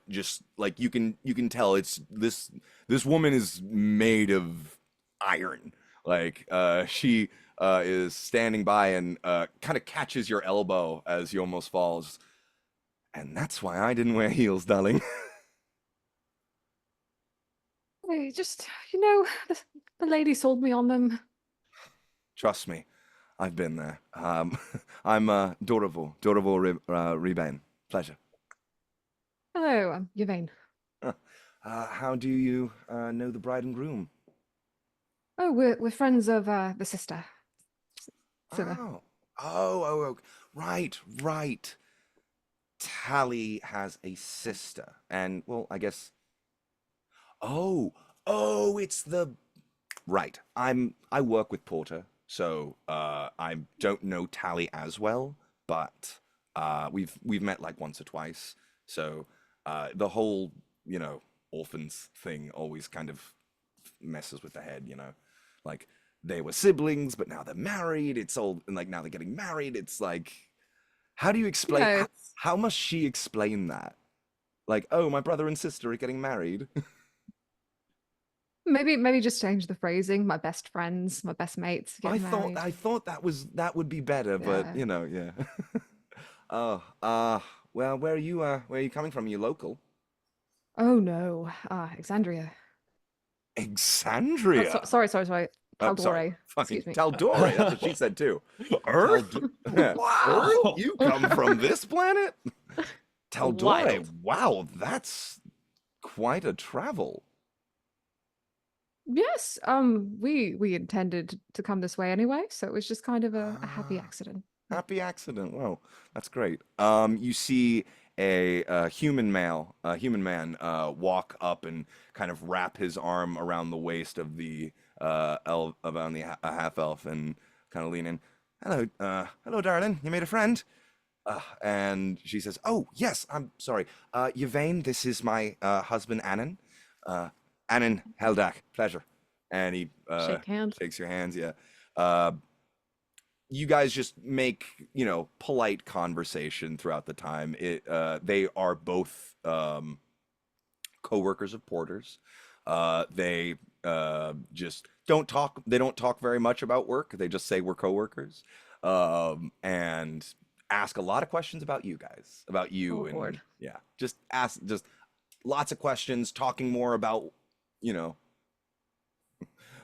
Just like you can tell it's this woman is made of iron. Like she is standing by and kind of catches your elbow as you almost falls. And that's why I didn't wear heels, darling. Hey, just the lady sold me on them. Trust me, I've been there. I'm Dorival Rebane. Pleasure. Hello, I'm Yvain. Huh. How do you know the bride and groom? Oh, we're friends of the sister. Scylla. Oh, oh, right, right. Tally has a sister, and well, I guess. Oh, it's the right. I work with Porter, So I don't know Tally as well, but we've met like once or twice. So the whole, you know, orphans thing always kind of messes with the head, you know. Like they were siblings, but now they're married. It's all and like now they're getting married. It's like, how do you explain? Yeah, it's How must she explain that? Like, oh, my brother and sister are getting married. maybe just change the phrasing. My best friends, my best mates getting married. I thought that would be better, but Yeah. you know, yeah. Oh, well, where are you coming from? Are you local? Oh no. Alexandria. Oh, Exandria. sorry. Oh, sorry. Caldore. Fucking Excuse me. Taldore. That's what she said too. Earth? Earth? Wow. You come from this planet? Taldore. Wild. Wow, that's quite a travel. Yes. We intended to come this way anyway, so it was just kind of a happy Ah. accident. Happy accident. Wow, that's great. You see a human man, walk up and kind of wrap his arm around the waist of the elf, around the half elf, and kind of lean in. Hello, hello, darling. You made a friend. And she says, "Oh yes, I'm sorry. Yvain, this is my husband, Annan. Annan Heldak, pleasure." And he Shake hands. shakes your hands. Yeah. Uh, you guys just make, you know, polite conversation throughout the time. They are both co-workers of Porter's. They just don't talk. They don't talk very much about work. They just say we're co-workers, and ask a lot of questions about you guys, about you, Oh, and Lord. yeah, just ask just lots of questions, talking more about, you know.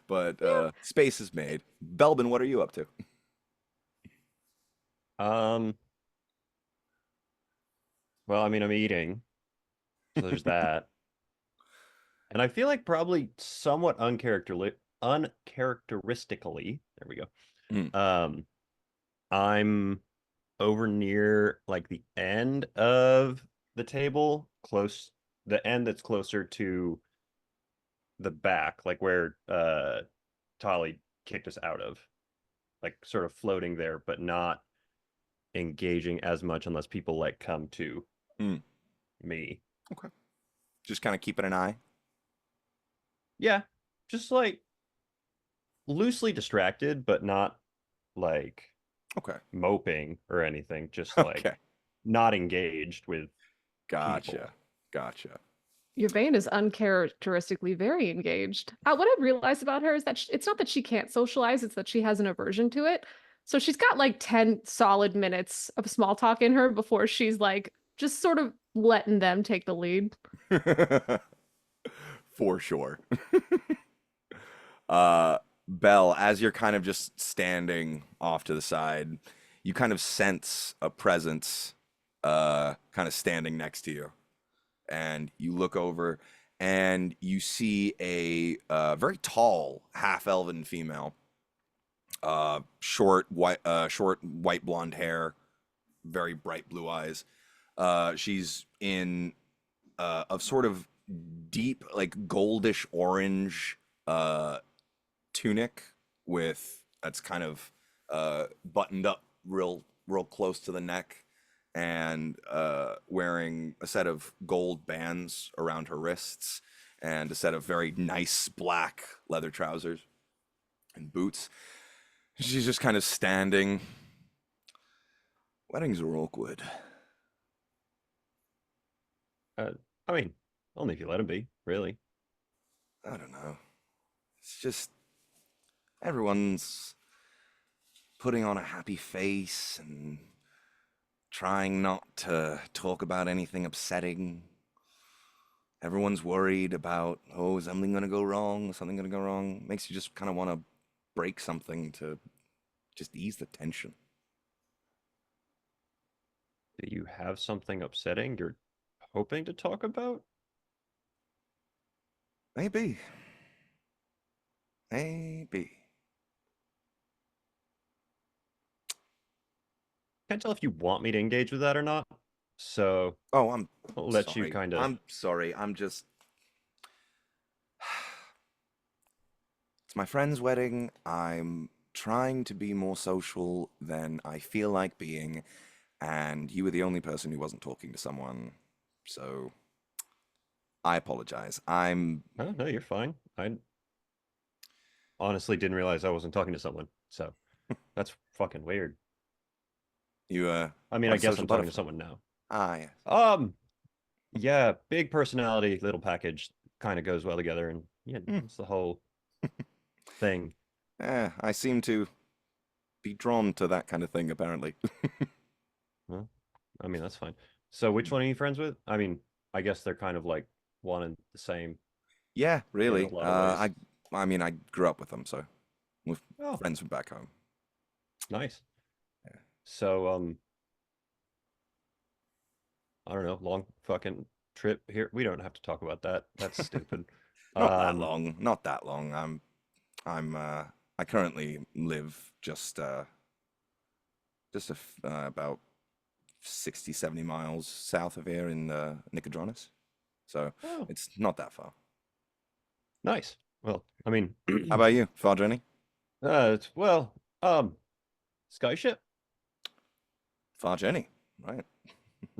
But Yeah. space is made. Belbin, what are you up to? Um, well, I mean, I'm eating, so there's that. And I feel like probably somewhat uncharacteristically, there we go. Mm. Um, I'm over near like the end of the table, the end that's closer to the back, like where Tolly kicked us out of, like sort of floating there, but not engaging as much unless people like come to Mm. me. Okay. Just kind of keeping an eye. Yeah, just like loosely distracted, but not like Okay. moping or anything, just like Okay. not engaged with people. Gotcha. Gotcha. Your vein is uncharacteristically very engaged. What I've realized about her is that it's not that she can't socialize, it's that she has an aversion to it. So she's got like 10 solid minutes of small talk in her before she's like just sort of letting them take the lead. For sure. uh Belle, as you're kind of just standing off to the side, you kind of sense a presence kind of standing next to you. And you look over and you see a very tall half-elven female, short white blonde hair, very bright blue eyes. She's in a sort of deep, like goldish orange tunic with that's kind of buttoned up real close to the neck, and wearing a set of gold bands around her wrists and a set of very nice black leather trousers and boots. She's just kind of standing. Weddings are awkward. I mean, only if you let them be, really. I don't know. It's just everyone's putting on a happy face and trying not to talk about anything upsetting. Everyone's worried about, oh, is something going to go wrong? Is something going to go wrong? Makes you just kind of want to break something to just ease the tension. Do you have something upsetting you're hoping to talk about? Maybe. Maybe. Can't tell if you want me to engage with that or not. So Oh, I'm I'll let you sorry. kind of. I'm sorry. I'm just. It's my friend's wedding. I'm trying to be more social than I feel like being, and you were the only person who wasn't talking to someone. So I apologize. Oh, no, you're fine. I honestly didn't realize I wasn't talking to someone. So that's fucking weird. You I mean, are I a guess social I'm talking to butterfly. someone now. Ah, yes. Yeah, big personality, little package kind of goes well together, and yeah, Hmm. it's the whole thing. I seem to be drawn to that kind of thing, apparently. Well, I mean, that's fine. So which one are you friends with? I mean, I guess they're kind of like one and the same Yeah, in a really. lot of ways. I mean, I grew up with them, so with Oh, friends from back home. nice. Yeah. So, I don't know, long fucking trip here. We don't have to talk about that. That's stupid. Not that Um, long. Not that long. I currently live just about 60, 70 miles south of here in Nicodronis. So oh, it's not that far. nice. Well, I mean, How about you? Far journey? well, Skyship. Far journey, right?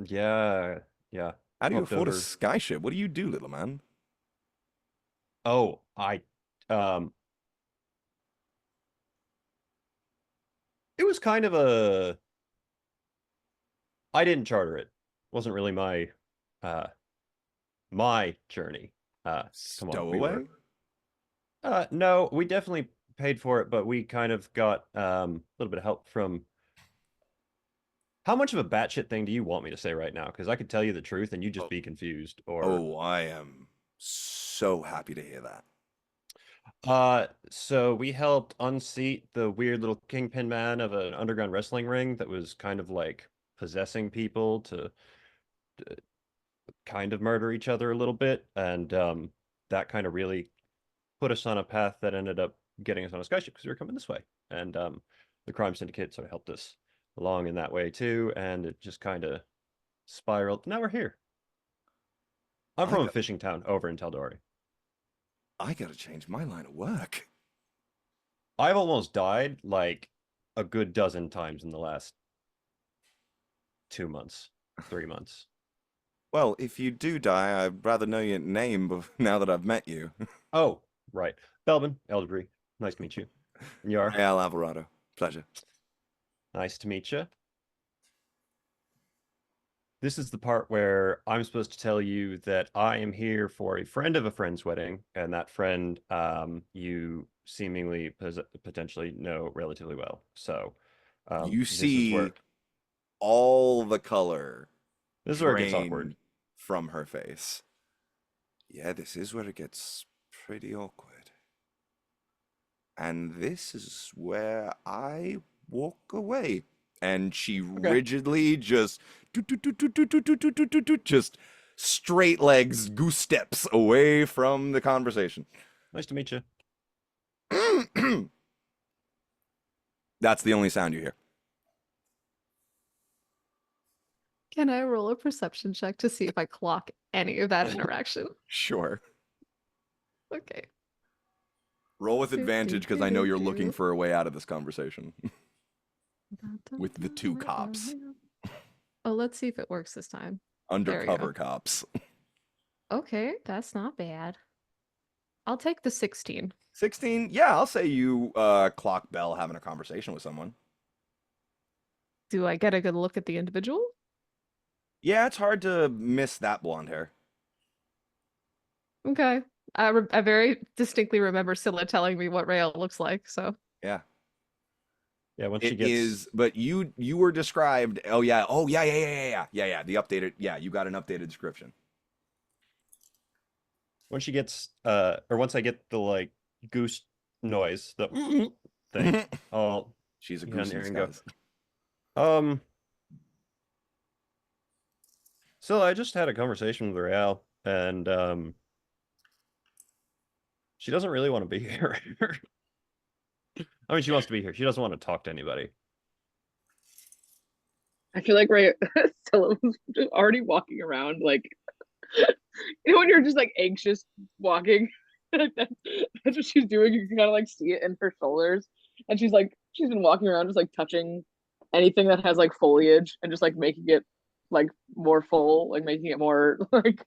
Yeah, yeah. How do you Hopped afford a over. skyship? What do you do, little man? Oh, um, it was kind of a. I didn't charter it. Wasn't really uh, my journey. Come on, we were. Stowaway? No, we definitely paid for it, but we kind of got a little bit of help from. How much of a batshit thing do you want me to say right now? Because I could tell you the truth and you just Oh, be confused. Or oh, I am so happy to hear that. so we helped unseat the weird little kingpin man of an underground wrestling ring that was kind of like possessing people to kind of murder each other a little bit, and that kind of really put us on a path that ended up getting us on a skyship because we were coming this way, and the crime syndicate sort of helped us along in that way too, and it just kind of spiraled. Now we're here. I'm I from a got, fishing town over in Taldori. I gotta change my line of work. I've almost died like a good dozen times in the last 2 months, 3 months. Well, if you do die, I'd rather know your name now that I've met you. Oh, right. Belvin, Eldridge, nice to meet you. And you are? Real Alvarado. Pleasure. Nice to meet you. This is the part where I'm supposed to tell you that I am here for a friend of a friend's wedding, and that friend you seemingly potentially know relatively well. So You this is see where all the color it gets awkward. drain from her face. Yeah, this is where it gets pretty awkward. And this is where I walk away. And she Okay. rigidly just just straight legs, goose steps away from the conversation. Nice to meet you. That's the only sound you hear. Can I roll a perception check to see if I clock any of that interaction? Sure. Okay. Roll with Do, do, advantage because do, I know do, you're looking do. for a way out of this conversation Dun, dun, with the dun, two dun, cops, dun. Oh, let's see if it works this time. There we go. undercover cops. Okay, that's not bad. I'll take the 16. 16? Yeah, I'll say you clock Bell having a conversation with someone. Do I get a good look at the individual? Yeah, it's hard to miss that blonde hair. Okay. I very distinctly remember Scylla telling me what Rael looks like, so. Yeah. Yeah, once she It gets is, but you were described. Oh yeah. Oh yeah. Yeah. The updated. Yeah, you got an updated description. or once I get the like goose noise, the thing, I'll She's a get on goose in there and go. disguise. So I just had a conversation with Real, and she doesn't really want to be here. I mean, she wants to be here. She doesn't want to talk to anybody. I feel like Ray Stella was just already walking around like when you're just like anxious walking. Like that's what she's doing. You can kind of like see it in her shoulders. and she's been walking around just like touching anything that has like foliage and just like making it like more full, like making it more like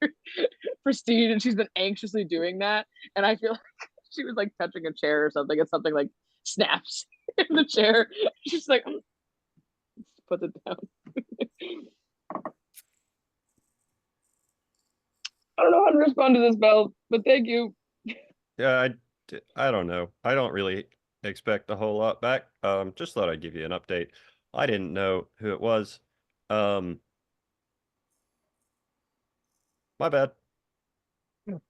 pristine. And she's been anxiously doing that. And I feel like she was like touching a chair or something, and something like snaps in the chair. She's like, put it down. I don't know how to respond to this, Belle, but thank you. Yeah, I don't know. I don't really expect a whole lot back. Just thought I'd give you an update. I didn't know who it was. Um, my bad. It's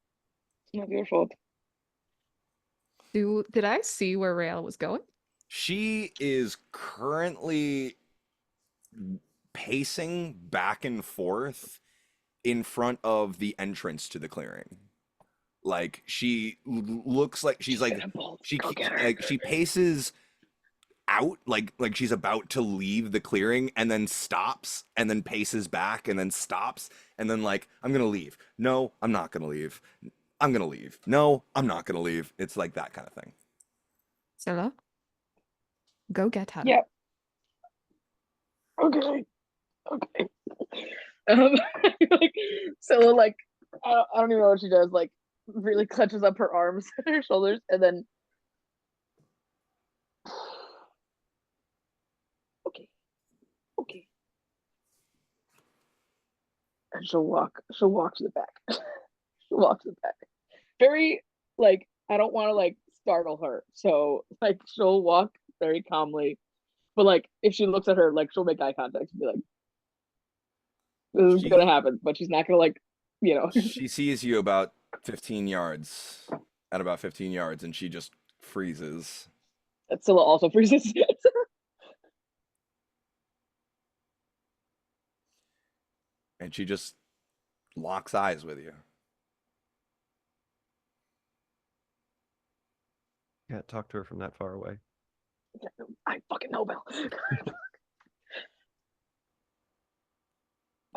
not your fault. Did I see where Rael was going? She is currently pacing back and forth in front of the entrance to the clearing. Like she looks like she's like Go get her. like she paces out like she's about to leave the clearing and then stops and then paces back and then stops and then like I'm gonna leave. No, I'm not gonna leave. I'm gonna leave. No, I'm not gonna leave. It's like that kind of thing. Scylla, go get her. Yeah. Okay. Okay. Like Scylla, like I don't even know what she does. Like really clutches up her arms and her shoulders, and then okay, okay, and she'll walk. She'll walk to the back. She'll walk to the back. Very like I don't want to like startle her, so like she'll walk very calmly. But like if she looks at her, like she'll make eye contact and be like, "This is gonna She happen," but she's not gonna like, you know. she sees you about 15 yards at about 15 yards and she just freezes. Scylla also freezes. And she just locks eyes with you. Can't talk to her from that far away. I fucking know, Belle.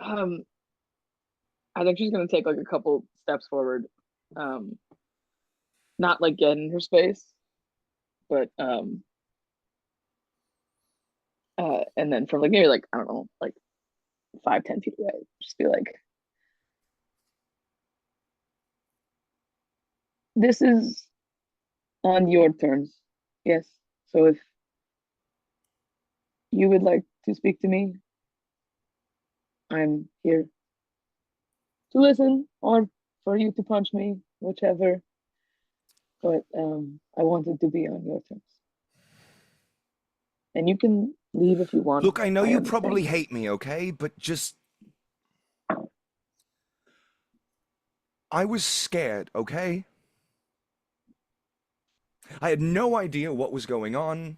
um, I think she's gonna take like a couple steps forward. Um, not like get in her space, but and then from like maybe like I don't know, like 5, 10 feet away, just be like, "This is on your terms, yes. So if you would like to speak to me, I'm here to listen, or for you to punch me, whichever. But I want it to be on your terms, and you can leave if you want. Look, I know I you probably understand." hate me, okay? But just I was scared, okay? I had no idea what was going on.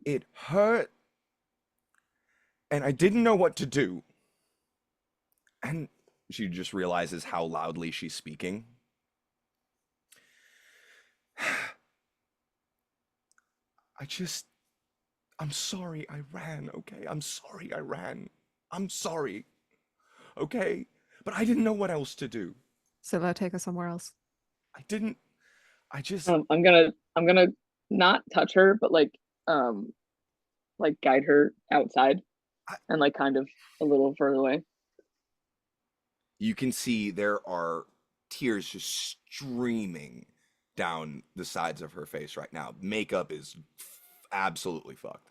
It hurt, and I didn't know what to do. And she just realizes how loudly she's speaking. I'm sorry I ran, okay? I'm sorry I ran. I'm sorry, okay? But I didn't know what else to do. Scylla, take us somewhere else. I didn't, I just, I'm gonna not touch her, but like guide her outside I, and like kind of a little further away. you can see there are tears just streaming down the sides of her face right now. Makeup is absolutely fucked.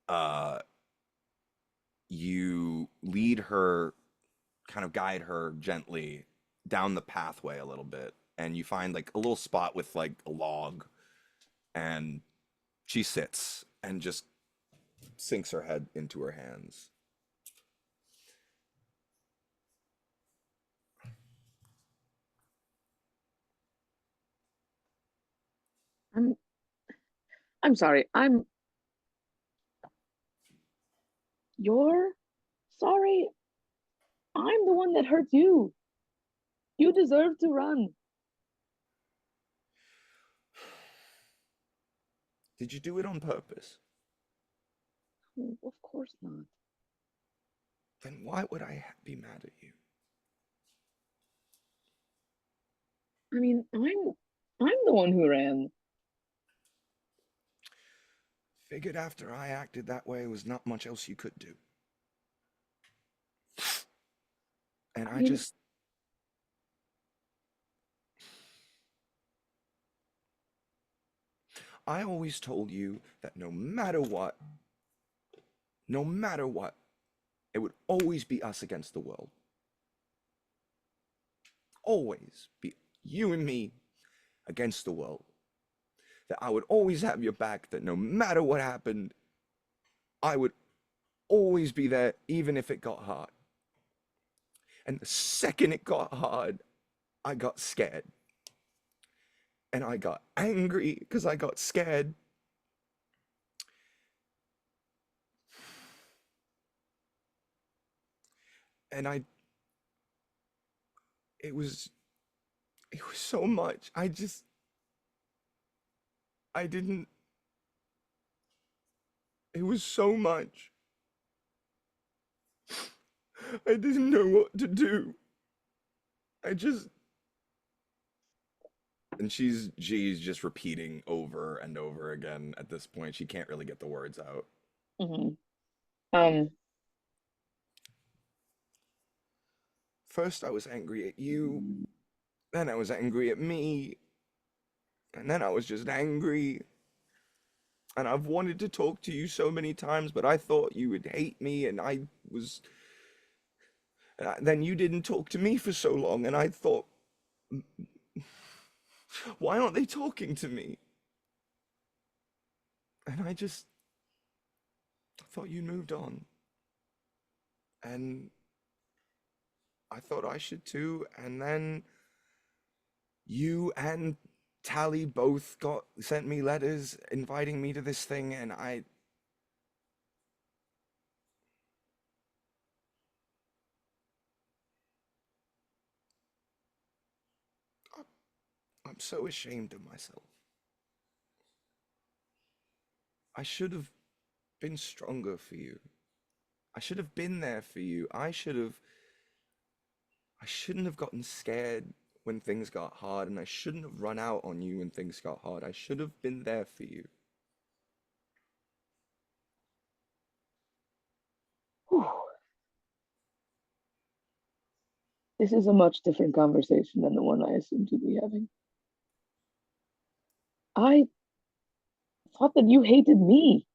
Uh, you lead her, kind of guide her gently down the pathway a little bit, and you find like a little spot with like a log, and she sits and just sinks her head into her hands. I'm I'm sorry. You're sorry. I'm the one that hurt you. You deserve to run. Did you do it on purpose? Of course not. Then why would I be mad at you? I mean, I'm the one who ran. Figured after I acted that way, was not much else you could do. And I I mean, just. I always told you that no matter what, it would always be us against the world. Always be you and me against the world. That I would always have your back, that no matter what happened, I would always be there, even if it got hard. And the second it got hard, I got scared. And I got angry because I got scared. And it was so much. I didn't, it was so much. I didn't know what to do. I just, and she's just repeating over and over again at this point. She can't really get the words out. mhm. Um, First, I was angry at you. Then I was angry at me. And then I was just angry. And I've wanted to talk to you so many times, but I thought you would hate me, and I was. Then you didn't talk to me for so long, and I thought, why aren't they talking to me? And I thought you moved on. And I thought I should too. And then you and Tally both sent me letters inviting me to this thing, and I'm so ashamed of myself. I should have been stronger for you. I should have been there for you. I shouldn't have gotten scared when things got hard, and I shouldn't have run out on you when things got hard. I should have been there for you. whew. This is a much different conversation than the one I assumed you'd be having. I thought that you hated me.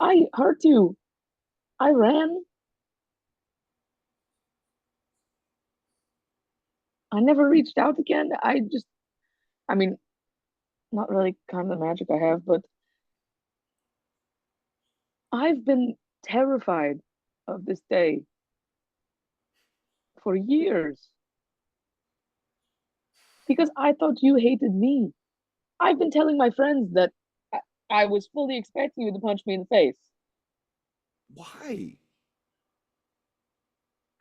I hurt you. I ran. I never reached out again. I mean, not really kind of the magic I have, but I've been terrified of this day for years because I thought you hated me. I've been telling my friends that I was fully expecting you to punch me in the face. Why?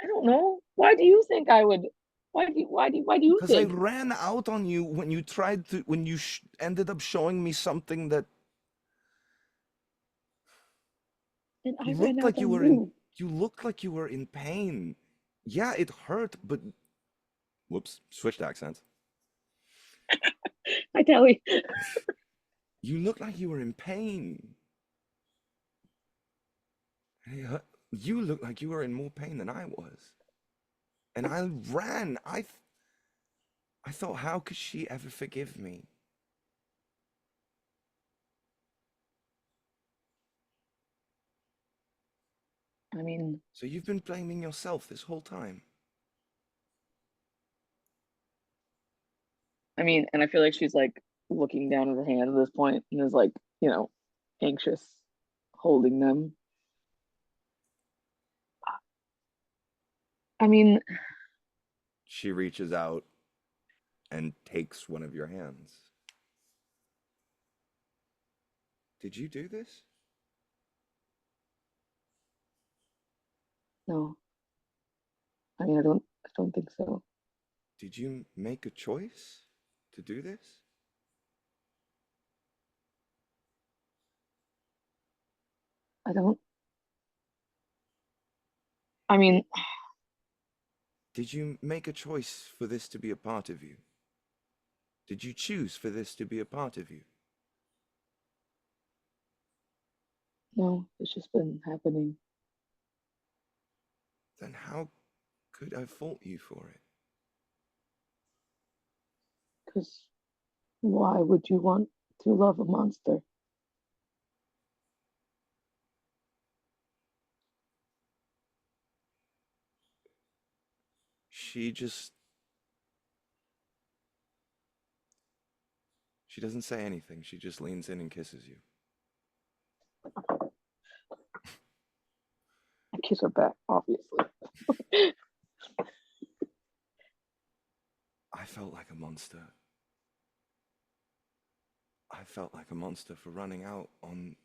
I don't know. Why do you think I would? Why do you Because I think? ran out on you when you ended up showing me something that And I you ran looked out like on you. you looked like you were in pain. Yeah, it hurt, but whoops, switched accents. I tell you. You looked like you were in pain. You looked like you were in more pain than I was. And I ran. I thought, how could she ever forgive me? I mean, So you've been blaming yourself this whole time. and I feel like she's like looking down at her hand at this point and is like, anxious, holding them. I mean, She reaches out and takes one of your hands. Did you do this? no. I don't think so. Did you make a choice to do this? I don't. I mean, Did you make a choice for this to be a part of you? Did you choose for this to be a part of you? No, it's just been happening. Then how could I fault you for it? Because why would you want to love a monster? She just... She doesn't say anything. She just leans in and kisses you. I kiss her back, obviously. I felt like a monster. I felt like a monster for running out on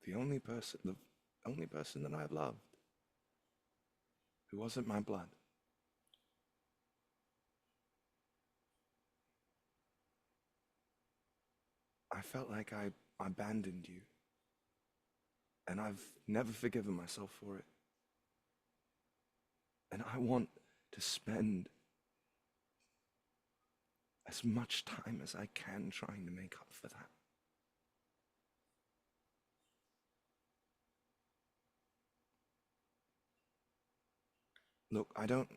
the only person that I've loved, who wasn't my blood. I felt like I abandoned you, and I've never forgiven myself for it. And I want to spend as much time as I can trying to make up for that. Look, I don't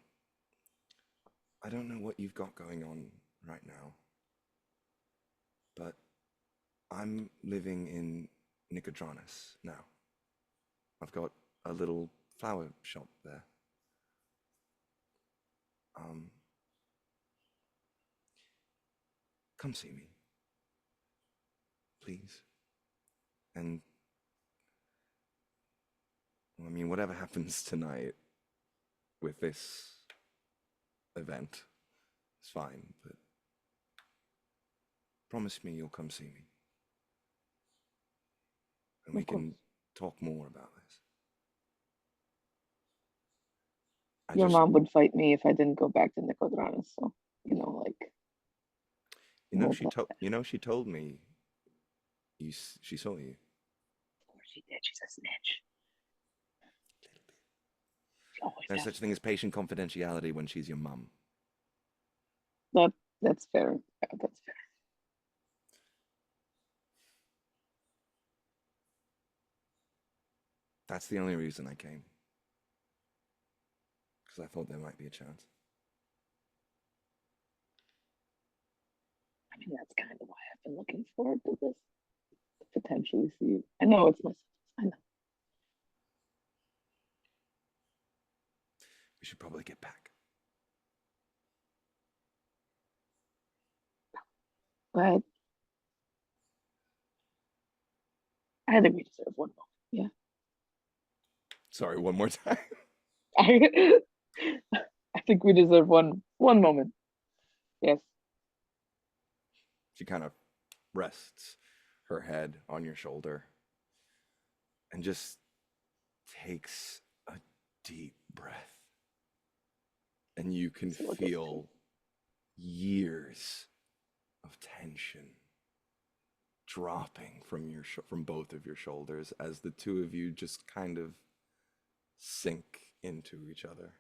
know what you've got going on right now, but I'm living in Nicodranus now. I've got a little flower shop there. Come see me, please. And I mean, whatever happens tonight with this event is fine, but promise me you'll come see me. And we Of course. can talk more about this. Your mom would fight me if I didn't go back to Nicodranus, so like she told me she saw you. Of course she did. She's a snitch. She always There's has. such thing as patient confidentiality when she's your mum. That's fair. Yeah, that's fair. That's the only reason I came. Because I thought there might be a chance. I mean, that's kind of why I've been looking forward to this. To potentially see you. I know it's my I know. We should probably get back. But I think we deserve one moment. Yeah. Sorry, one more time. I think we deserve one moment. Yes. She kind of rests her head on your shoulder and just takes a deep breath. And you can feel years of tension dropping from both of your shoulders as the two of you just kind of sink into each other.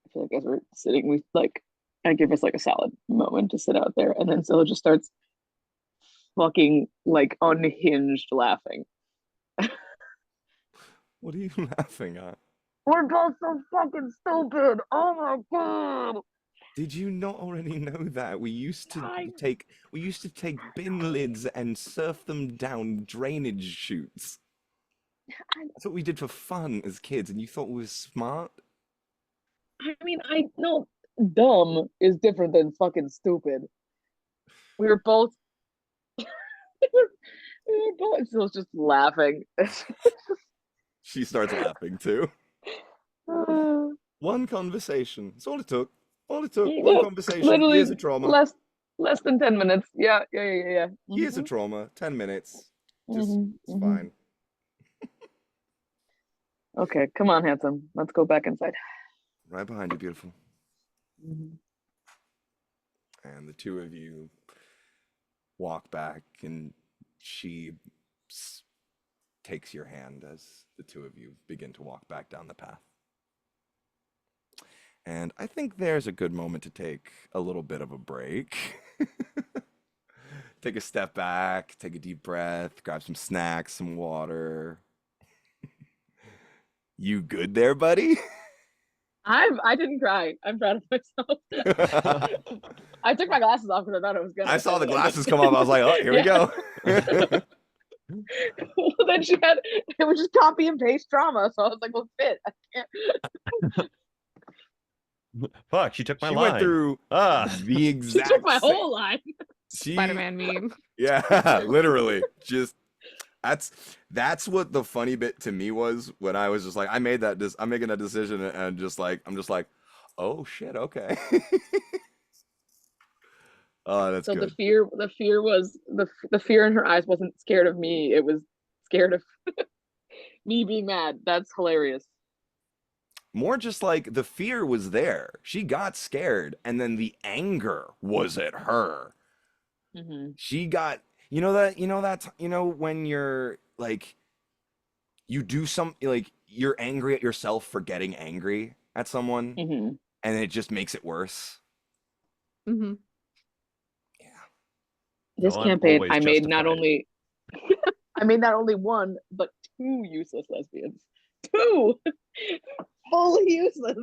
I feel like as we're sitting, I give us like a solid moment to sit out there, and then Zilla just starts fucking like unhinged laughing. What are you laughing at? We're both so fucking stupid. Oh my god. Did you not already know that? We used to take bin lids and surf them down drainage chutes. That's what we did for fun as kids, and you thought we were smart? I mean, I know dumb is different than fucking stupid. We were both Zill's just laughing. She starts laughing too. One conversation. That's all it took. All it took. One conversation. Literally Years of trauma. Less than 10 minutes. Yeah. Years of trauma. 10 minutes. Just it's Mhm. fine. Okay, come on, handsome. Let's go back inside. Right behind you, beautiful. Mhm. And the two of you walk back, and she takes your hand as the two of you begin to walk back down the path. And I think there's a good moment to take a little bit of a break. Take a step back, take a deep breath, grab some snacks, some water. You good there, buddy? I didn't cry. I'm proud of myself. I took my glasses off because I thought it was gonna. I saw the I glasses come off. I was like, oh, here we Yeah. go. Well, then it was just copy and paste drama. So I was like, well, fit. I can't. Fuck, she took my She line. went through Ah, the She exact took my same. whole line. She, Spider-Man meme. yeah, literally. Just that's what the funny bit to me was when I was just like, I'm making that decision and just like I'm just like, oh shit, okay. Oh, that's So good. the fear was the fear in her eyes wasn't scared of me. It was scared of me being mad. That's hilarious. More just like the fear was there. She got scared, and then the anger was at her. Mm-hmm. She got, when you're like, you do something like you're angry at yourself for getting angry at someone, Mm-hmm. and it just makes it worse. Hmm. Yeah. This No, I'm campaign, always I made not justified. only I made not only one but two useless lesbians. Two, fully useless.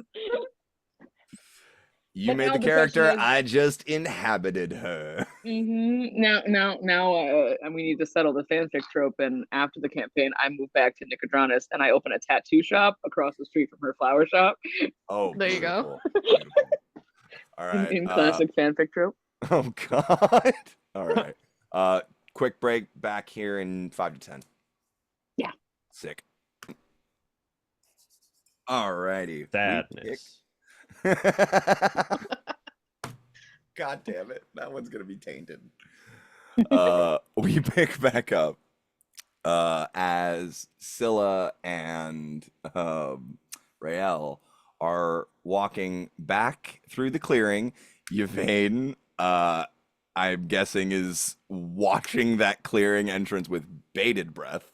You But made now the the question character, is, I just inhabited her. now, we need to settle the fanfic trope. And after the campaign, I move back to Nicodranus and I open a tattoo shop across the street from her flower shop. Oh, There you go. beautiful. Beautiful. All right. In classic fanfic trope. Oh God. All right. Quick break back here in 5 to 10. Yeah. Sick. All righty. Sadness. God damn it. That one's gonna be tainted. We pick back up as Scylla and Rael are walking back through the clearing. Yvain, I'm guessing, is watching that clearing entrance with bated breath.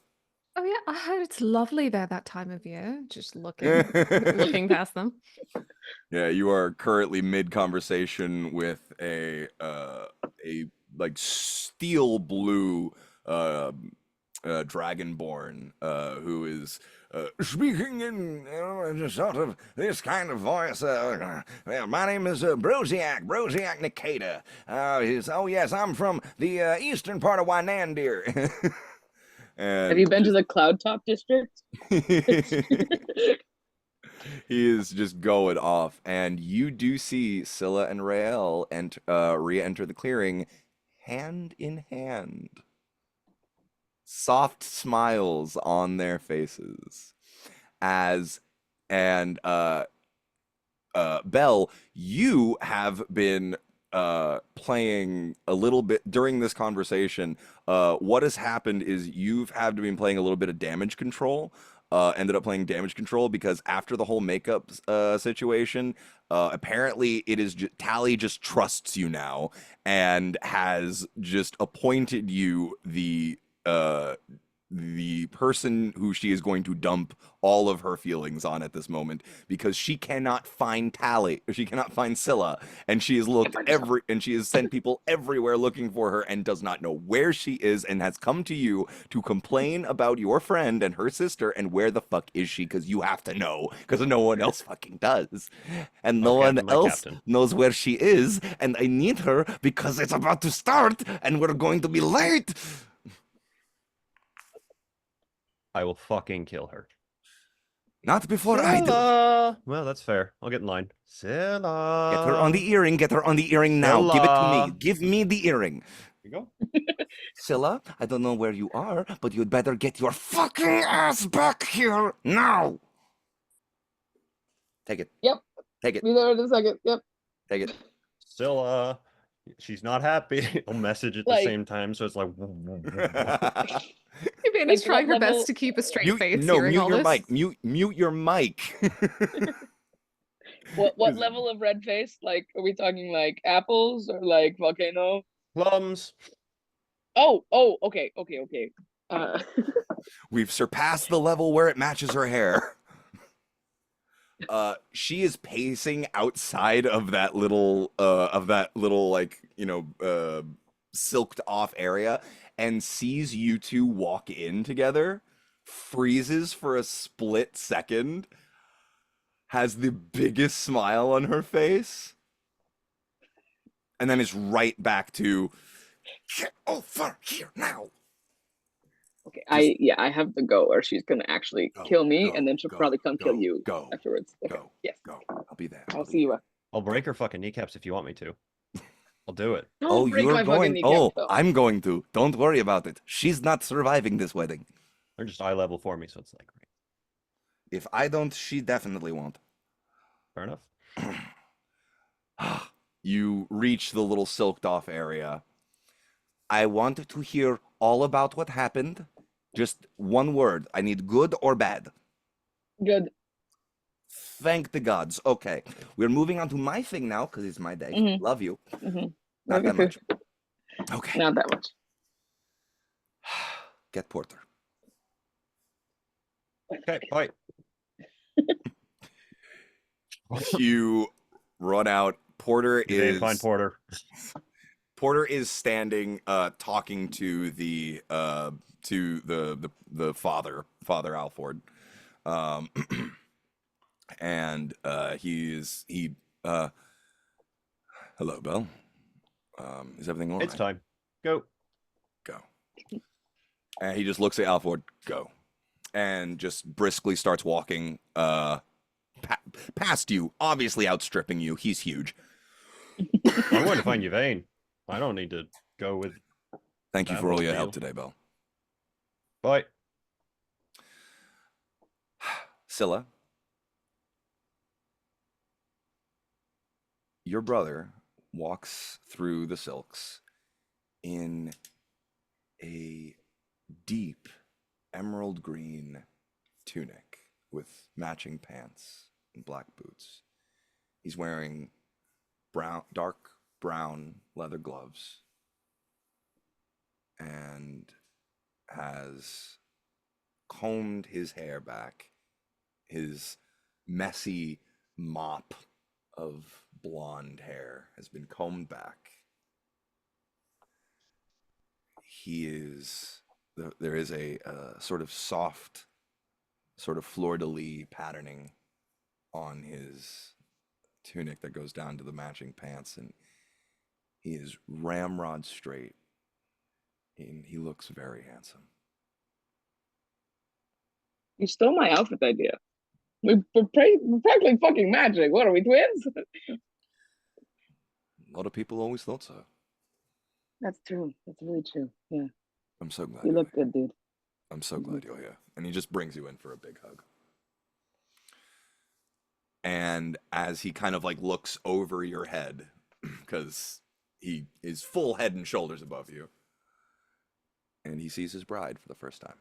Oh yeah, I heard it's lovely there that time of year. Just looking past them. Yeah, you are currently mid conversation with a like steel blue dragonborn who is speaking in sort of this kind of voice. Well, my name is Brosiak Nikeda. Yes, I'm from the eastern part of Wynandir. Have you been to the Cloud Top district? He is just going off, and you do see Scylla and Rael re-enter the clearing hand in hand. Soft smiles on their faces. Belle, you have been playing a little bit during this conversation. What has happened is you've had to been playing a little bit of damage control. Ended up playing damage control because after the whole makeup situation, apparently it is Tally just trusts you now and has just appointed you the person who she is going to dump all of her feelings on at this moment because she cannot find Tally, or she cannot find Scylla, and she has looked and she has sent people everywhere looking for her and does not know where she is and has come to you to complain about your friend and her sister and where the fuck is she, because you have to know because no one else fucking does, and no one else knows where she is, and I need her because it's about to start and we're going to be late. I will fucking kill her. Not before I do. Scylla! Well, that's fair. I'll get in line. Scylla! Get her on the earring. Get her on the earring now. Give it to me. Scylla! Give me the earring. Here you go. Scylla, I don't know where you are, but you'd better get your fucking ass back here now. Take it. Yep. Take it. Be there in a second. Yep. Take it. Scylla. She's not happy. I'll message at the Like- same time, so it's like. Yvain is Like, trying what her level- best to keep a straight Mute, face no, hearing mute all your this. mic. Mute your mic. What level of red face? Like, are we talking like apples or like volcano? Plums. Oh, okay. We've surpassed the level where it matches her hair. She is pacing outside of that little like, silked off area and sees you two walk in together, freezes for a split second, has the biggest smile on her face, and then is right back to get over here now. Okay, Just I have to go, or she's gonna actually go, kill me, and go, then she'll go, probably come kill go, you go, afterwards. Okay. go, Yes. go. I'll be there. I'll be see you. there. I'll break her fucking kneecaps if you want me to. I'll do it. Oh, Don't break you're my fucking going. kneecap, Oh, though. I'm going to. Don't worry about it. She's not surviving this wedding. They're just eye level for me, so it's like, right, If I don't, she definitely won't. fair enough. You reach the little silked off area. I want to hear all about what happened. Just one word. I need good or bad. Good. Thank the gods. Okay. We're moving on to my thing now because it's my day. Mhm. Love you. Mhm. Not Love you that much. too. Okay. Not that much. Get Porter. Okay, bye. You run out. Porter Evade, find is Porter. Porter is standing, talking to the Father Alford, um, and uh, hello, Belle. Is everything all It's right? time. Go. Go. And he just looks at Alford. Go, and just briskly starts walking past you, obviously outstripping you. He's huge. I'm going to find Yvain. I don't need to go with Thank you that for all whole your help deal. today, Belle. Bye. Scylla, your brother walks through the silks in a deep emerald green tunic with matching pants and black boots. He's wearing dark brown leather gloves and has combed his hair back. His messy mop of blonde hair has been combed back. There is a sort of soft, sort of fleur-de-lis patterning on his tunic that goes down to the matching pants, and he is ramrod straight, and he looks very handsome. You stole my outfit idea. We're practically fucking magic. What are we, twins? A lot of people always thought so. That's true. That's really true. Yeah. I'm so glad You you're look here. good, dude. I'm so glad you're here. And he just brings you in for a big hug. And as he kind of like looks over your head, because he is full head and shoulders above you, and he sees his bride for the first time.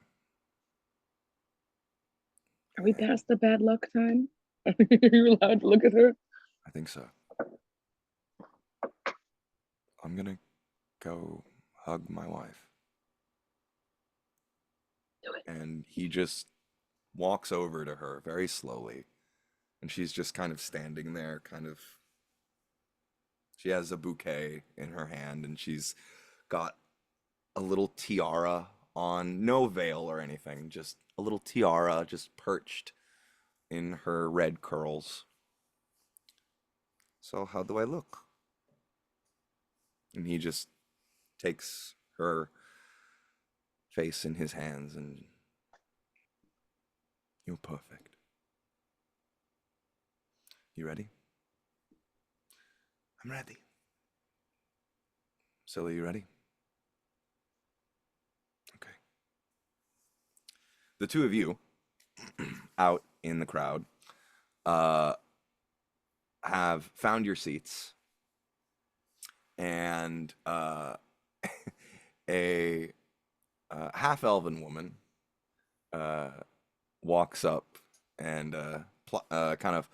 Are we past the bad luck time? Are you allowed to look at her? I think so. I'm gonna go hug my wife. Do it. And he just walks over to her very slowly. And she's just kind of standing there, she has a bouquet in her hand, and she's got a little tiara on, no veil or anything, just a little tiara just perched in her red curls. So, how do I look? And he just takes her face in his hands, and you're perfect. You ready? I'm ready. Silly, you ready? Okay. The two of you out in the crowd uh, have found your seats, and a half-elven woman walks up and kind of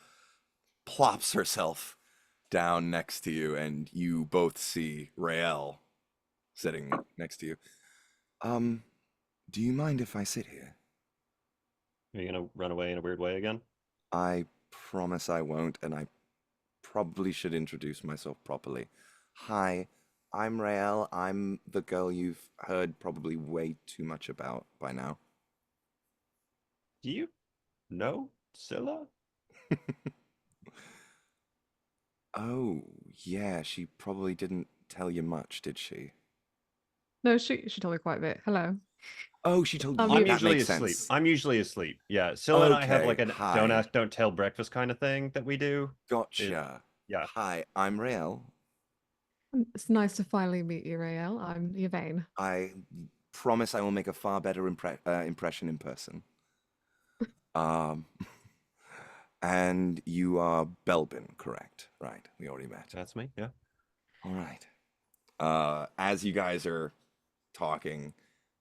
plops herself down next to you, and you both see Rael sitting next to you. Do you mind if I sit here? Are you gonna run away in a weird way again? I promise I won't, and I probably should introduce myself properly. Hi, I'm Rael. I'm the girl you've heard probably way too much about by now. Do you know Scylla? Oh, yeah, she probably didn't tell you much, did she? No, she told me quite a bit. Hello. Oh, she told I'm you. I'm you. That usually makes asleep. sense. I'm usually asleep. Yeah, Scylla and I have like Okay, a don't hi. ask, don't tell breakfast kind of thing that we do. It, Gotcha. yeah, Hi, I'm Rael. It's nice to finally meet you, Rael. I'm Yvain. I promise I will make a far better impression in person. Um, and you are Belbin, correct? Right, we already met. that's me. Yeah. All right. As you guys are talking,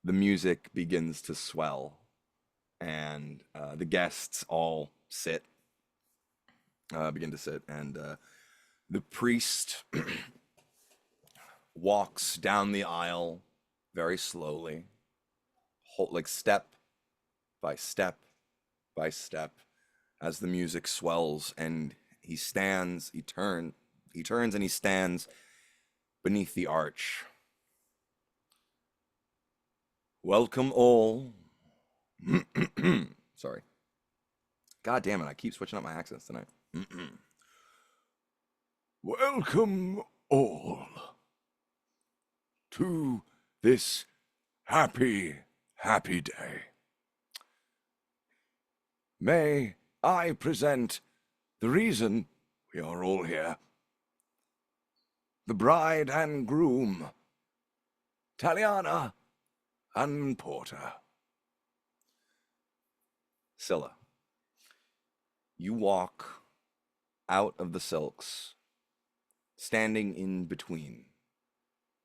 the music begins to swell, and the guests all begin to sit, and the priest walks down the aisle very slowly, like step by step by step, as the music swells, and he turns and he stands beneath the arch. Welcome all. Sorry. God damn it, I keep switching up my accents tonight. Welcome all to this happy, happy day. May I present the reason we are all here. The bride and groom, Taliana and Porter. Scylla, you walk out of the silks, standing in between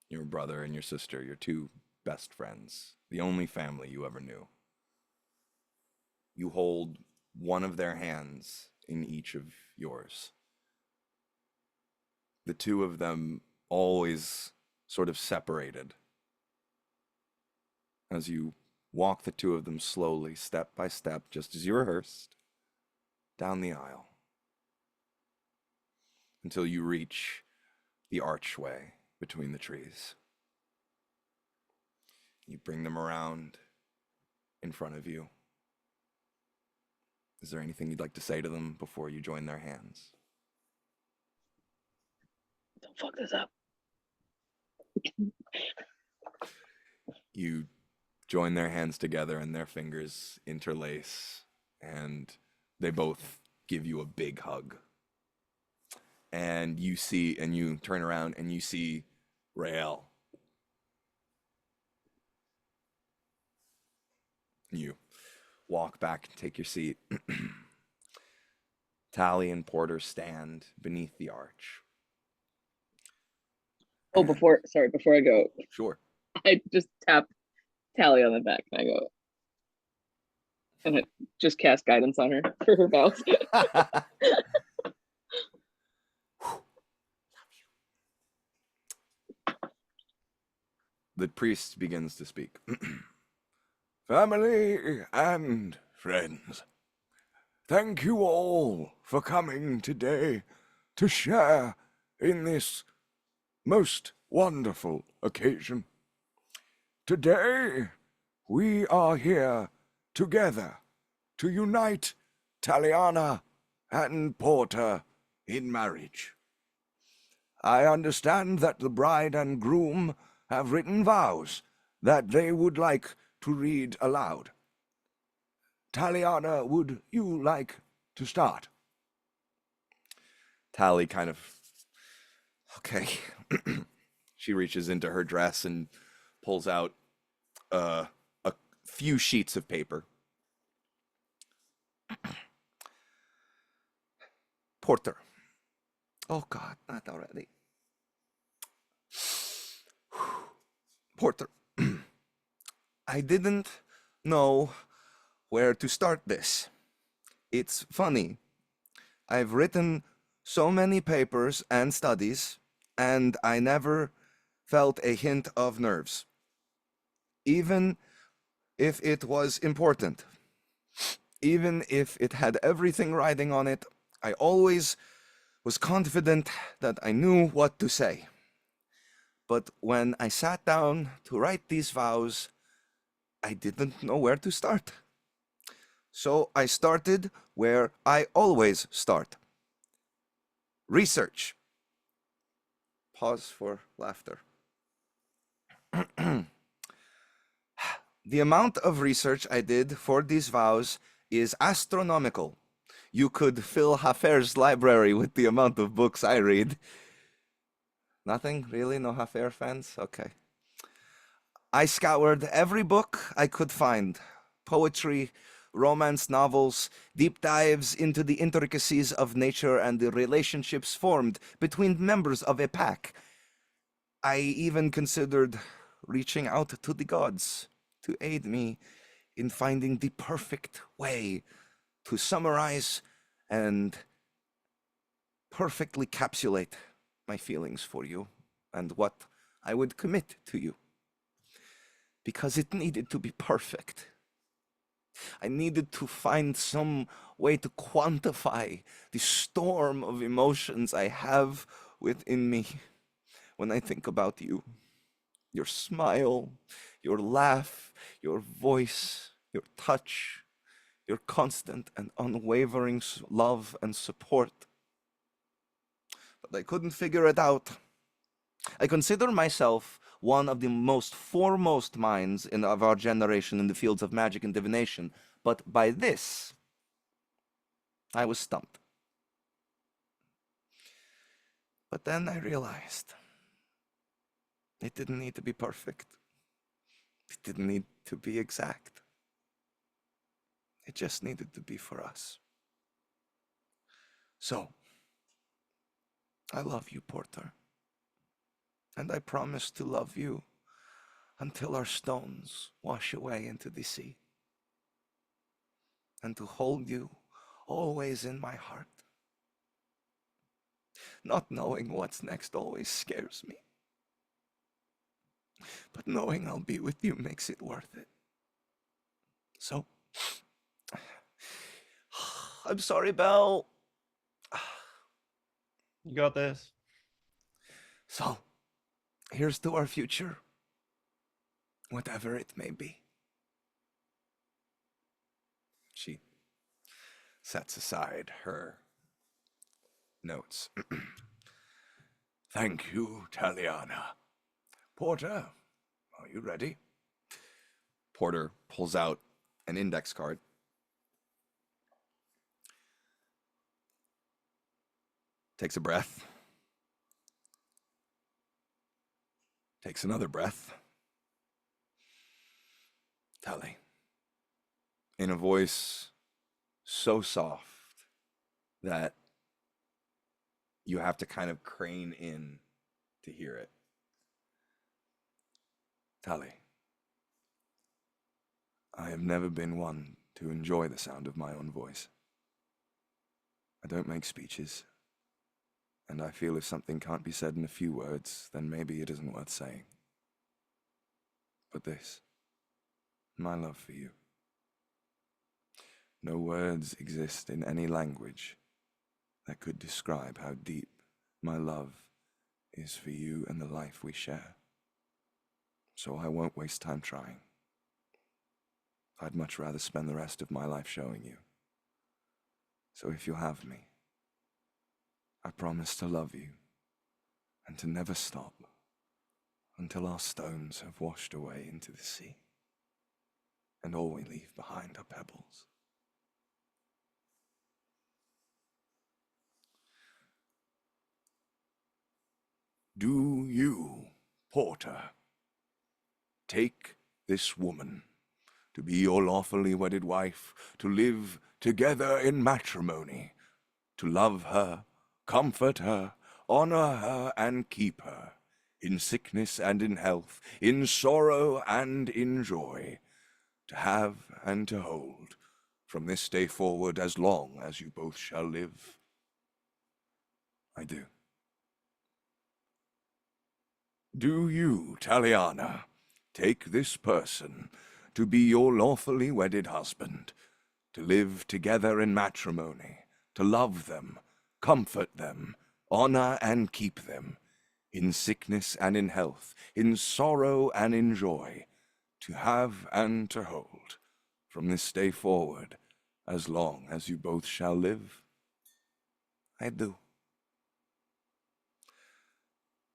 your brother and your sister, your two best friends, the only family you ever knew. You hold one of their hands in each of yours. The two of them always sort of separated. As you walk the two of them slowly, step by step, just as you rehearsed, down the aisle, until you reach the archway between the trees. You bring them around in front of you. Is there anything you'd like to say to them before you join their hands? Don't fuck this up. You join their hands together and their fingers interlace, and they both give you a big hug. And you turn around and you see Rael. You walk back and take your seat. Tally and Porter stand beneath the arch. Oh, And- before I go, Sure. I just tap Tally on the back and I go, and I just cast guidance on her for her vows. The priest begins to speak. Family and friends, thank you all for coming today to share in this most wonderful occasion. Today, we are here together to unite Taliana and Porter in marriage. I understand that the bride and groom have written vows that they would like to read aloud. Taliana, would you like to start? Tally kind of, okay. She reaches into her dress and pulls out a few sheets of paper. Porter. Oh God, not already. Porter. I didn't know where to start this. It's funny. I've written so many papers and studies, and I never felt a hint of nerves. Even if it was important. Even if it had everything riding on it, I always was confident that I knew what to say. But when I sat down to write these vows, I didn't know where to start. So I started where I always start. Research. Pause for laughter. The amount of research I did for these vows is astronomical. You could fill Hafer's library with the amount of books I read. Nothing? Really? No Hafer fans? Okay. I scoured every book I could find. Poetry, romance novels, deep dives into the intricacies of nature and the relationships formed between members of a pack. I even considered reaching out to the gods to aid me in finding the perfect way to summarize and perfectly capsulate my feelings for you and what I would commit to you. Because it needed to be perfect. I needed to find some way to quantify the storm of emotions I have within me when I think about you. Your smile, your laugh, your voice, your touch, your constant and unwavering love and support. But I couldn't figure it out. I consider myself one of the most foremost minds of our generation in the fields of magic and divination, but by this, I was stumped. But then I realized it didn't need to be perfect. It didn't need to be exact. It just needed to be for us. So, I love you, Porter. And I promise to love you until our stones wash away into the sea. And to hold you always in my heart. Not knowing what's next always scares me. But knowing I'll be with you makes it worth it. So, I'm sorry, Belle. You got this. So, here's to our future, whatever it may be. She sets aside her notes. Thank you, Taliana. Porter, are you ready? Porter pulls out an index card. Takes a breath. Takes another breath. Tally. In a voice so soft that you have to kind of crane in to hear it. Tally. I have never been one to enjoy the sound of my own voice. I don't make speeches, and I feel if something can't be said in a few words, then maybe it isn't worth saying. But this, my love for you. No words exist in any language that could describe how deep my love is for you and the life we share. So I won't waste time trying. I'd much rather spend the rest of my life showing you. So if you'll have me, I promise to love you and to never stop until our stones have washed away into the sea and all we leave behind are pebbles. Do you, Porter, take this woman to be your lawfully wedded wife, to live together in matrimony, to love her, comfort her, honor her, and keep her, in sickness and in health, in sorrow and in joy, to have and to hold, from this day forward as long as you both shall live? I do. Do you, Taliana, take this person to be your lawfully wedded husband, to live together in matrimony, to love them, comfort them, honor and keep them, in sickness and in health, in sorrow and in joy, to have and to hold, from this day forward, as long as you both shall live. I do.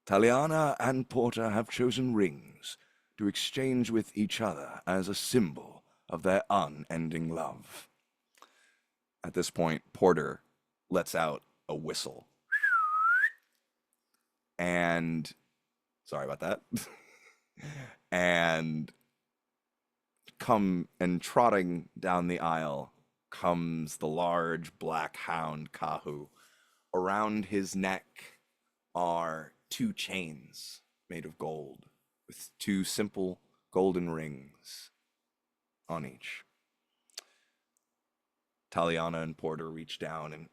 Taliana and Porter have chosen rings to exchange with each other as a symbol of their unending love. At this point, Porter lets out a whistle. And, sorry about that. And trotting down the aisle comes the large black hound Kahu. Around his neck are 2 chains made of gold, with 2 simple golden rings on each. Taliana and Porter reach down and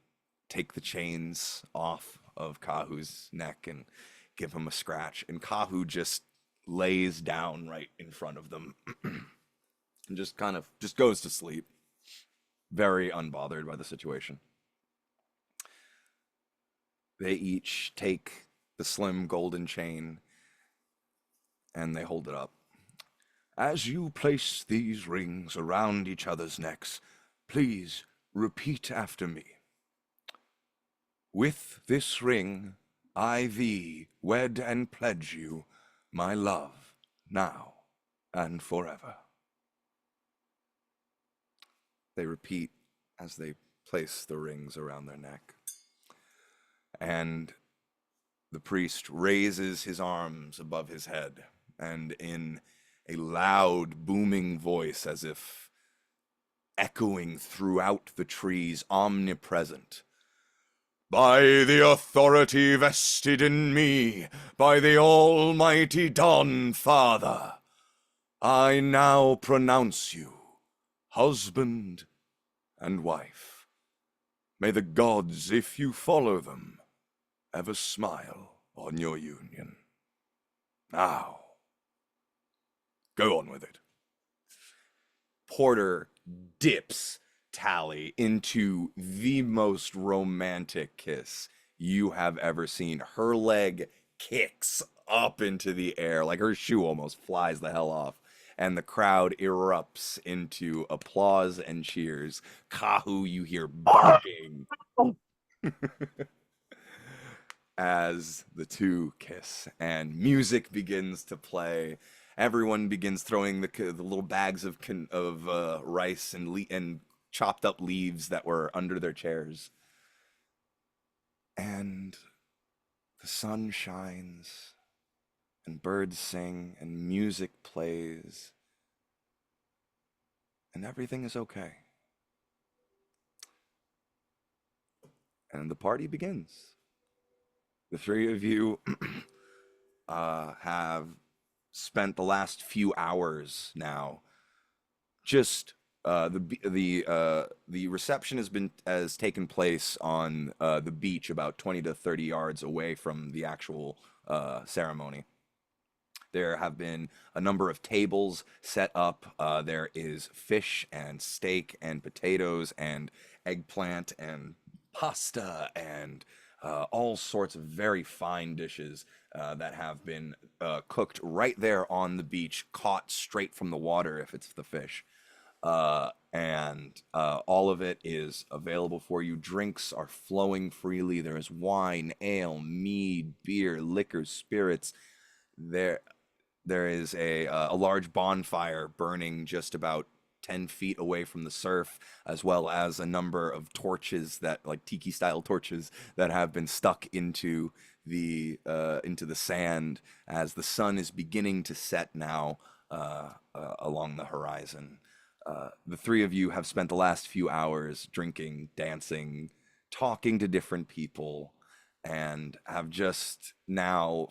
take the chains off of Kahu's neck and give him a scratch, and Kahu just lays down right in front of them and just goes to sleep, very unbothered by the situation. They each take the slim golden chain and they hold it up. As you place these rings around each other's necks, please repeat after me. With this ring, I thee wed and pledge you my love, now and forever. They repeat as they place the rings around their neck. And the priest raises his arms above his head, and in a loud, booming voice, as if echoing throughout the trees, omnipresent, by the authority vested in me by the Almighty Dawn Father, I now pronounce you husband and wife. May the gods, if you follow them, ever smile on your union. Now, go on with it. Porter dips Tally into the most romantic kiss you have ever seen. Her leg kicks up into the air, like her shoe almost flies the hell off, and the crowd erupts into applause and cheers. Kahu, you hear barking as the two kiss, and music begins to play. Everyone begins throwing the little bags of rice and chopped up leaves that were under their chairs. And the sun shines, and birds sing, and music plays, and everything is okay. And the party begins. The three of you have spent the last few hours now just the reception has taken place on the beach about 20 to 30 yards away from the actual ceremony. There have been a number of tables set up. There is fish and steak and potatoes and eggplant and pasta and all sorts of very fine dishes that have been cooked right there on the beach, caught straight from the water if it's the fish. And all of it is available for you. Drinks are flowing freely. There is wine, ale, mead, beer, liquor, spirits. There is a large bonfire burning just about 10 feet away from the surf, as well as a number of torches that, like tiki-style torches, that have been stuck into the sand as the sun is beginning to set now along the horizon. The three of you have spent the last few hours drinking, dancing, talking to different people, and have just now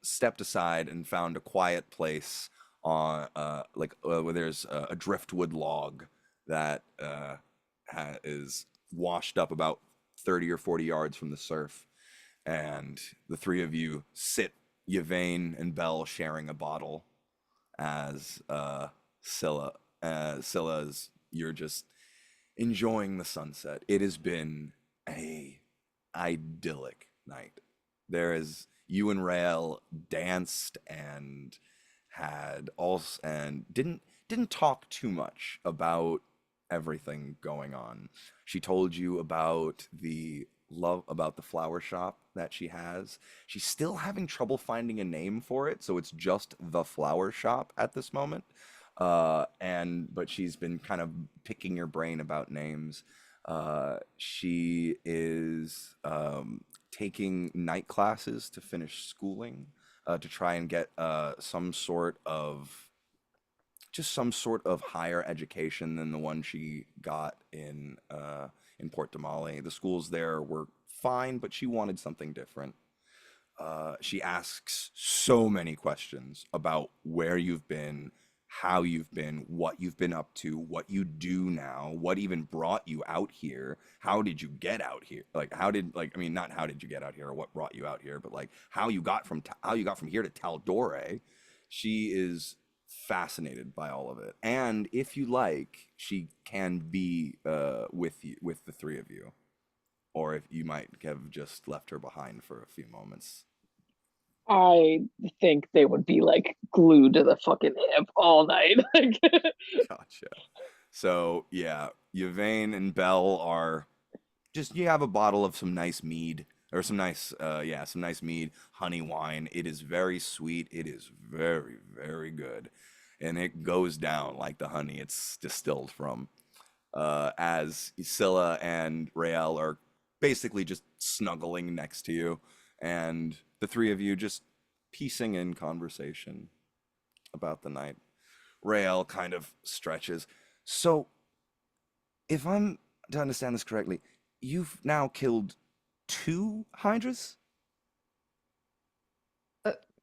stepped aside and found a quiet place on where there's a driftwood log that is washed up about 30 or 40 yards from the surf, and the three of you sit, Yvain and Belle sharing a bottle, as Scylla's, you're just enjoying the sunset. It has been a idyllic night. You and Rael danced and had also and didn't talk too much about everything going on. She told you about the flower shop that she has. She's still having trouble finding a name for it, so it's just the flower shop at this moment. But she's been kind of picking your brain about names. She is taking night classes to finish schooling, to try and get some sort of higher education than the one she got in Port Damali. The schools there were fine, but she wanted something different. She asks so many questions about where you've been, how you've been, what you've been up to, what you do now, what even brought you out here, how did you get out here? Like, I mean, not how did you get out here or what brought you out here, but like how you got from here to Taldore. She is fascinated by all of it, and if you like, she can be with the three of you, or if you might have just left her behind for a few moments. I think they would be like glued to the fucking hip all night. Like, Gotcha. So yeah, Yvain and Belle are you have a bottle of some nice mead or some nice mead, honey wine. It is very sweet. It is very, very good. And it goes down like the honey it's distilled from. As Scylla and Rael are basically just snuggling next to you, and the three of you just piecing in conversation about the night. Rael kind of stretches. So, if I'm to understand this correctly, you've now killed 2 hydras?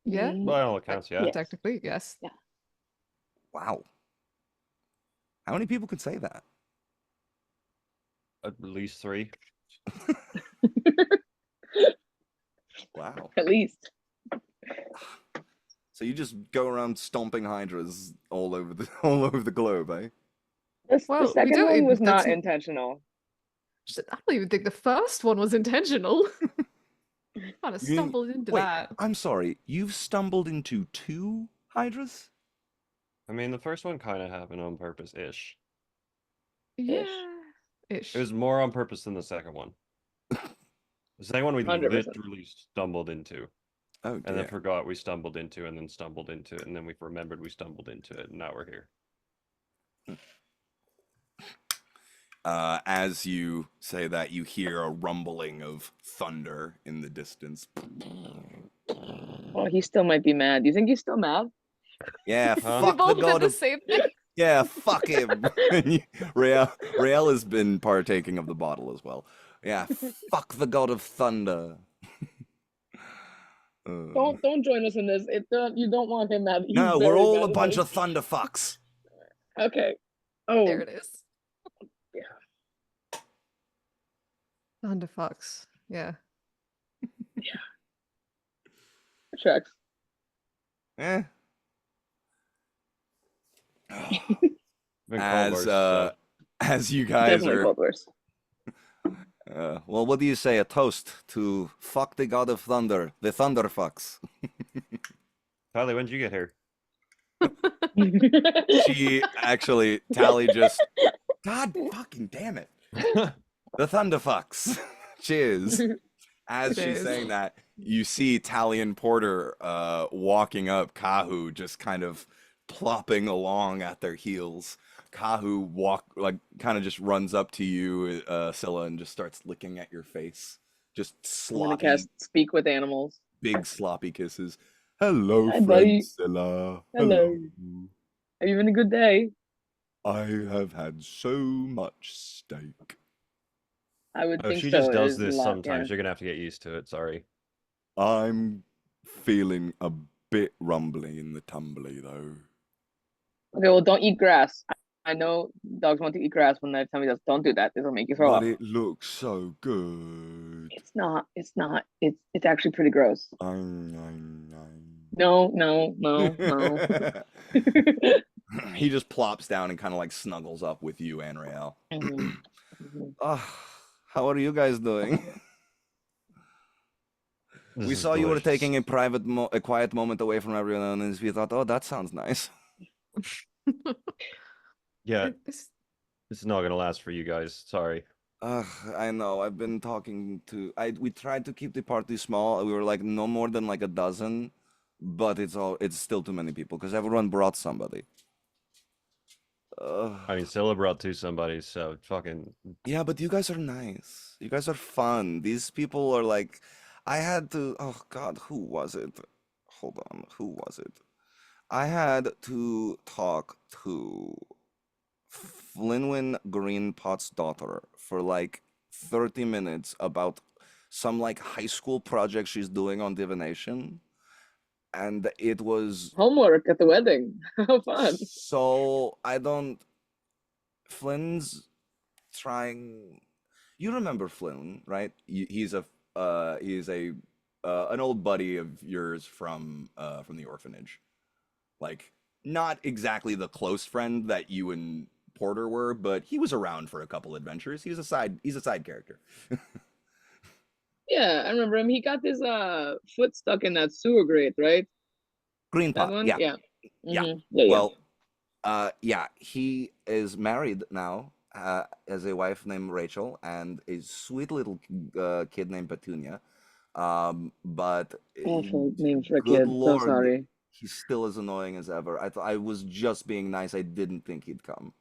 Yeah, By all accounts, yeah. yes. technically, yes. Yeah. Wow. How many people could say that? At least 3. Wow. At least. So you just go around stomping hydras all over the all over the globe, eh? The Well, we second do. one was That's not intentional. I don't even think the first one was intentional. Kind of You mean- stumbled into Wait, that. I'm sorry. You've stumbled into 2 hydras? I mean, the first one kind of happened on purpose-ish. Yeah, ish. It was more on purpose than the second one. The second one we 100%. literally stumbled into, Oh and then dear. forgot we stumbled into, and then stumbled into it, and then we remembered we stumbled into it, and now we're here. As you say that, you hear a rumbling of thunder in the distance. Oh, he still might be mad. Do you think he's still mad? Yeah, Huh? We fuck the both did god the of same thing. yeah, fuck him. Rael has been partaking of the bottle as well. Yeah, fuck the god of thunder. Don't join us in this. You don't want him mad. He's No, we're very all mad a about bunch it. of thunder fucks. Okay. Oh, There it is. Yeah. Thunder Fox. Yeah. tracks. Eh. Been called As worse, so. as you guys Definitely are called worse. well, what do you say? A toast to fuck the god of thunder, the thunder fucks. Tyler, when did you get here? She actually Tally just God fucking damn it. The thunder fucks. Cheers. As It she's is. saying that, you see Tally and Porter walking up, Kahu just kind of plopping along at their heels. Kahu kind of just runs up to you, Scylla, and just starts licking at your face. Just I'm gonna sloppy, cast Speak with Animals. big sloppy kisses. Hello, Hi, friend buddy. Scylla. Hello. Have you been a good day? I have had so much steak. I would Oh, think she so. just It does is a this lot, sometimes. yeah. You're gonna have to get used to it. Sorry. I'm feeling a bit rumbly in the tumbly, though. Okay, well, don't eat grass. I know dogs want to eat grass when they tell me that. Don't do that. This will make you throw But up. it looks so good. It's not. It's not. It's actually pretty gross. I'm. No. He just plops down and kind of like snuggles up with you and Rael. Mhm. Mhm. How are you guys doing? This We is saw you were delicious. taking a quiet moment away from everyone, and we thought, oh, that sounds nice. Yeah, This- this is not gonna last for you guys. Sorry. Ugh, I know. I've been talking to. We tried to keep the party small. We were like no more than like a dozen, but it's still too many people because everyone brought somebody. Ugh. I mean, Scylla brought two somebodies, so fucking. Yeah, but you guys are nice. You guys are fun. These people are like, I had to. Oh God, who was it? Hold on, who was it? I had to talk to Flynwyn Greenpot's daughter for like 30 minutes about some like high school project she's doing on divination. And it was Homework at the wedding. How fun. so I don't. Flynn's trying. You remember Flynn, right? He's a an old buddy of yours from the orphanage. Like not exactly the close friend that you and Porter were, but he was around for a couple adventures. He's a side character. Yeah, I remember him. He got his foot stuck in that sewer grate, right? Green That pot. one? Yeah. Yeah. Yeah. Yeah, yeah. Well, yeah, he is married now, as a wife named Rachel and a sweet little kid named Petunia. But Awful name for a good kid. So Lord, sorry. he's still as annoying as ever. I was just being nice. I didn't think he'd come.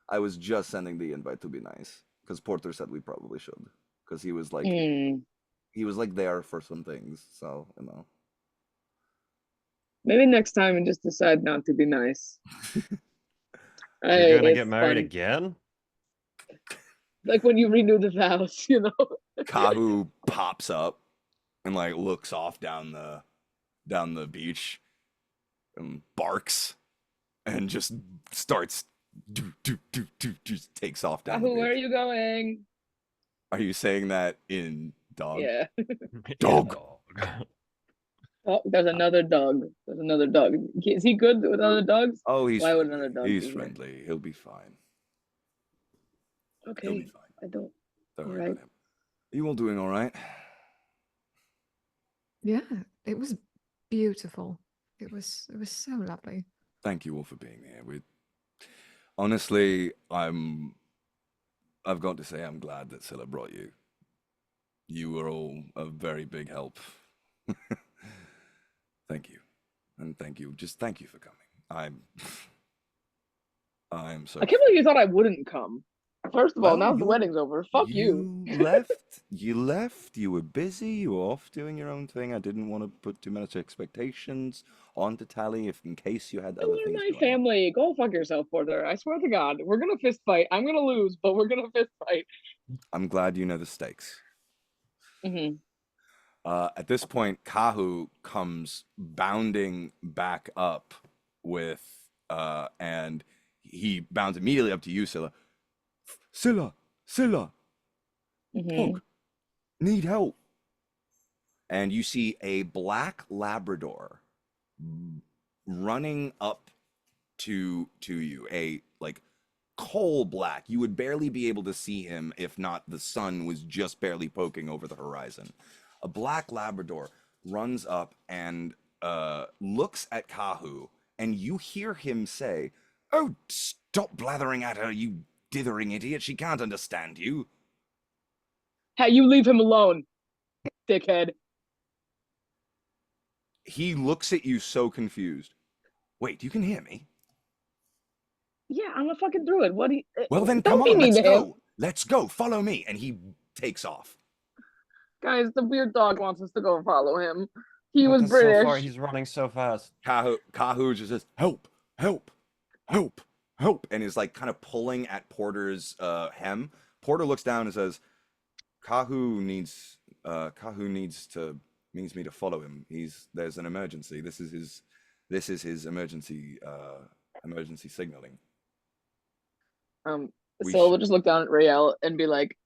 I was just sending the invite to be nice because Porter said we probably should because Hmm. he was like there for some things. So you know. Maybe next time and just decide not to be nice. You're gonna get It's married fun. again? Like when you renew the vows, you know? Kahu pops up and like looks off down the beach and barks and just starts just takes off down the Wahoo, where are beach. you going? Are you saying that in dog? Yeah. Dog. Dog. Oh, there's another dog. There's another dog. Is he good with other dogs? Oh, he's Why would friendly. another dog He's be here? friendly. He'll be fine. He'll be Okay. fine. I don't. Don't All worry right. about him. You all doing all right? yeah, it was beautiful. It was so lovely. Thank you all for being here. Honestly, I've got to say I'm glad that Scylla brought you. You were all a very big help. Thank you. And thank you. Just thank you for coming. I'm so I can't believe you thought I wouldn't come. First of all, well, now the wedding's over. Fuck you. you left, you were busy, you were off doing your own thing. I didn't want to put too much expectations onto Tally if in case you had You other are things my going on. family. Go fuck yourself, Porter. I swear to God, we're gonna fist fight. I'm gonna lose, but we're gonna fist fight. I'm glad you know the stakes. Hmm. At this point, Kahu comes bounding back up with, and he bounds immediately up to you, Scylla. Scylla, Hmm. dog, need help. And you see a black Labrador running up to you, a like coal black. You would barely be able to see him if not the sun was just barely poking over the horizon. A black Labrador runs up and looks at Kahu, and you hear him say, "Oh, stop blathering at her, you dithering idiot. She can't understand you." Hey, you leave him alone, dickhead. He looks at you so confused. Wait, you can hear me? Yeah, I'm a fucking druid. What do you? Well, then come Don't be on, mean let's to him, go. Let's go. Follow me. And he takes off. guys. The weird dog wants us to go follow him. He But was that's so far. British. He's running so fast. Kahu just says, help, help, help, help. And is like kind of pulling at Porter's hem. Porter looks down and says, Kahu needs me to follow him. There's an emergency. This is his emergency signaling. So we'll just look down at Rael and be like,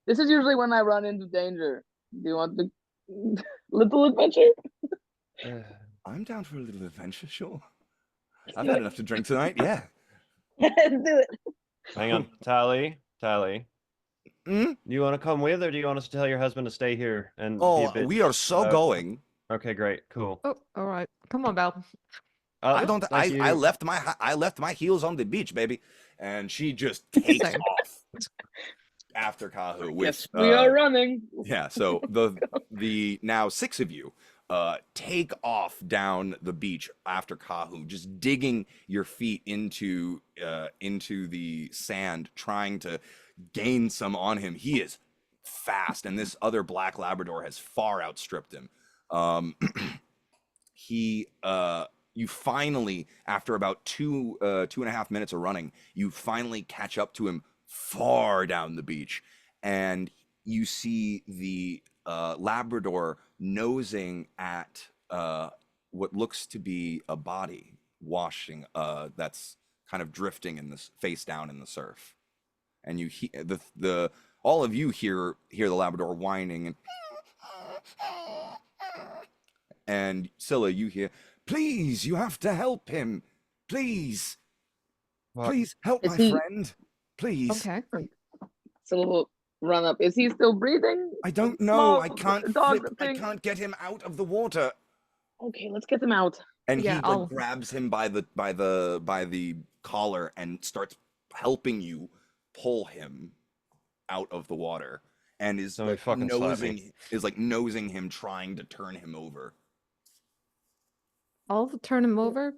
"This is usually when I run into danger. Do you want the little adventure?" I'm down for a little adventure, sure. I've had enough to drink tonight. Yeah. Let's do it. Hang on, Tally. Hmm? Do you want to come with, or do you want us to tell your husband to stay here and be a Oh, bitch? we are so going. Okay, great, cool. Oh, all right. Come on, Belle. I don't. Thank I you. left my heels on the beach, baby, and she just takes Same. off after Kahu with Yes, we are running. yeah. So the now 6 of you take off down the beach after Kahu, just digging your feet into the sand, trying to gain some on him. He is fast, and this other black Labrador has far outstripped him. Um, he you finally, after about 2.5 minutes of running, you finally catch up to him far down the beach, and you see the Labrador nosing at what looks to be a body washing that's kind of drifting in this face down in the surf, and you hear the all of you hear the Labrador whining and Scylla, you hear, please, you have to help him. Please, What? please help Is my he- friend. Please. Okay. So we'll run up. Is he still breathing? I don't know. Small I can't dog flip. I thing. can't get him out of the water. Okay, let's get him out. And Yeah, he like I'll- grabs him by the collar and starts helping you pull him out of the water. And is Somebody fucking slap me. nosing him, trying to turn him over. I'll turn him over.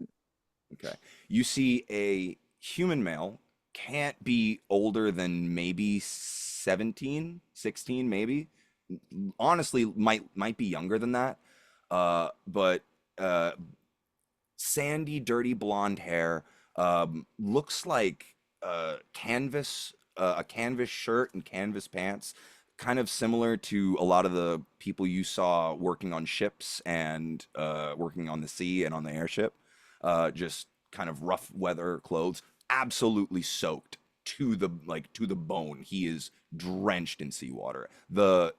Okay. You see a human male, can't be older than maybe 17, 16 maybe. Honestly, might be younger than that. But sandy, dirty blonde hair, looks like a canvas shirt and canvas pants, kind of similar to a lot of the people you saw working on ships and working on the sea and on the airship. Just kind of rough weather clothes, absolutely soaked to the bone. He is drenched in seawater. The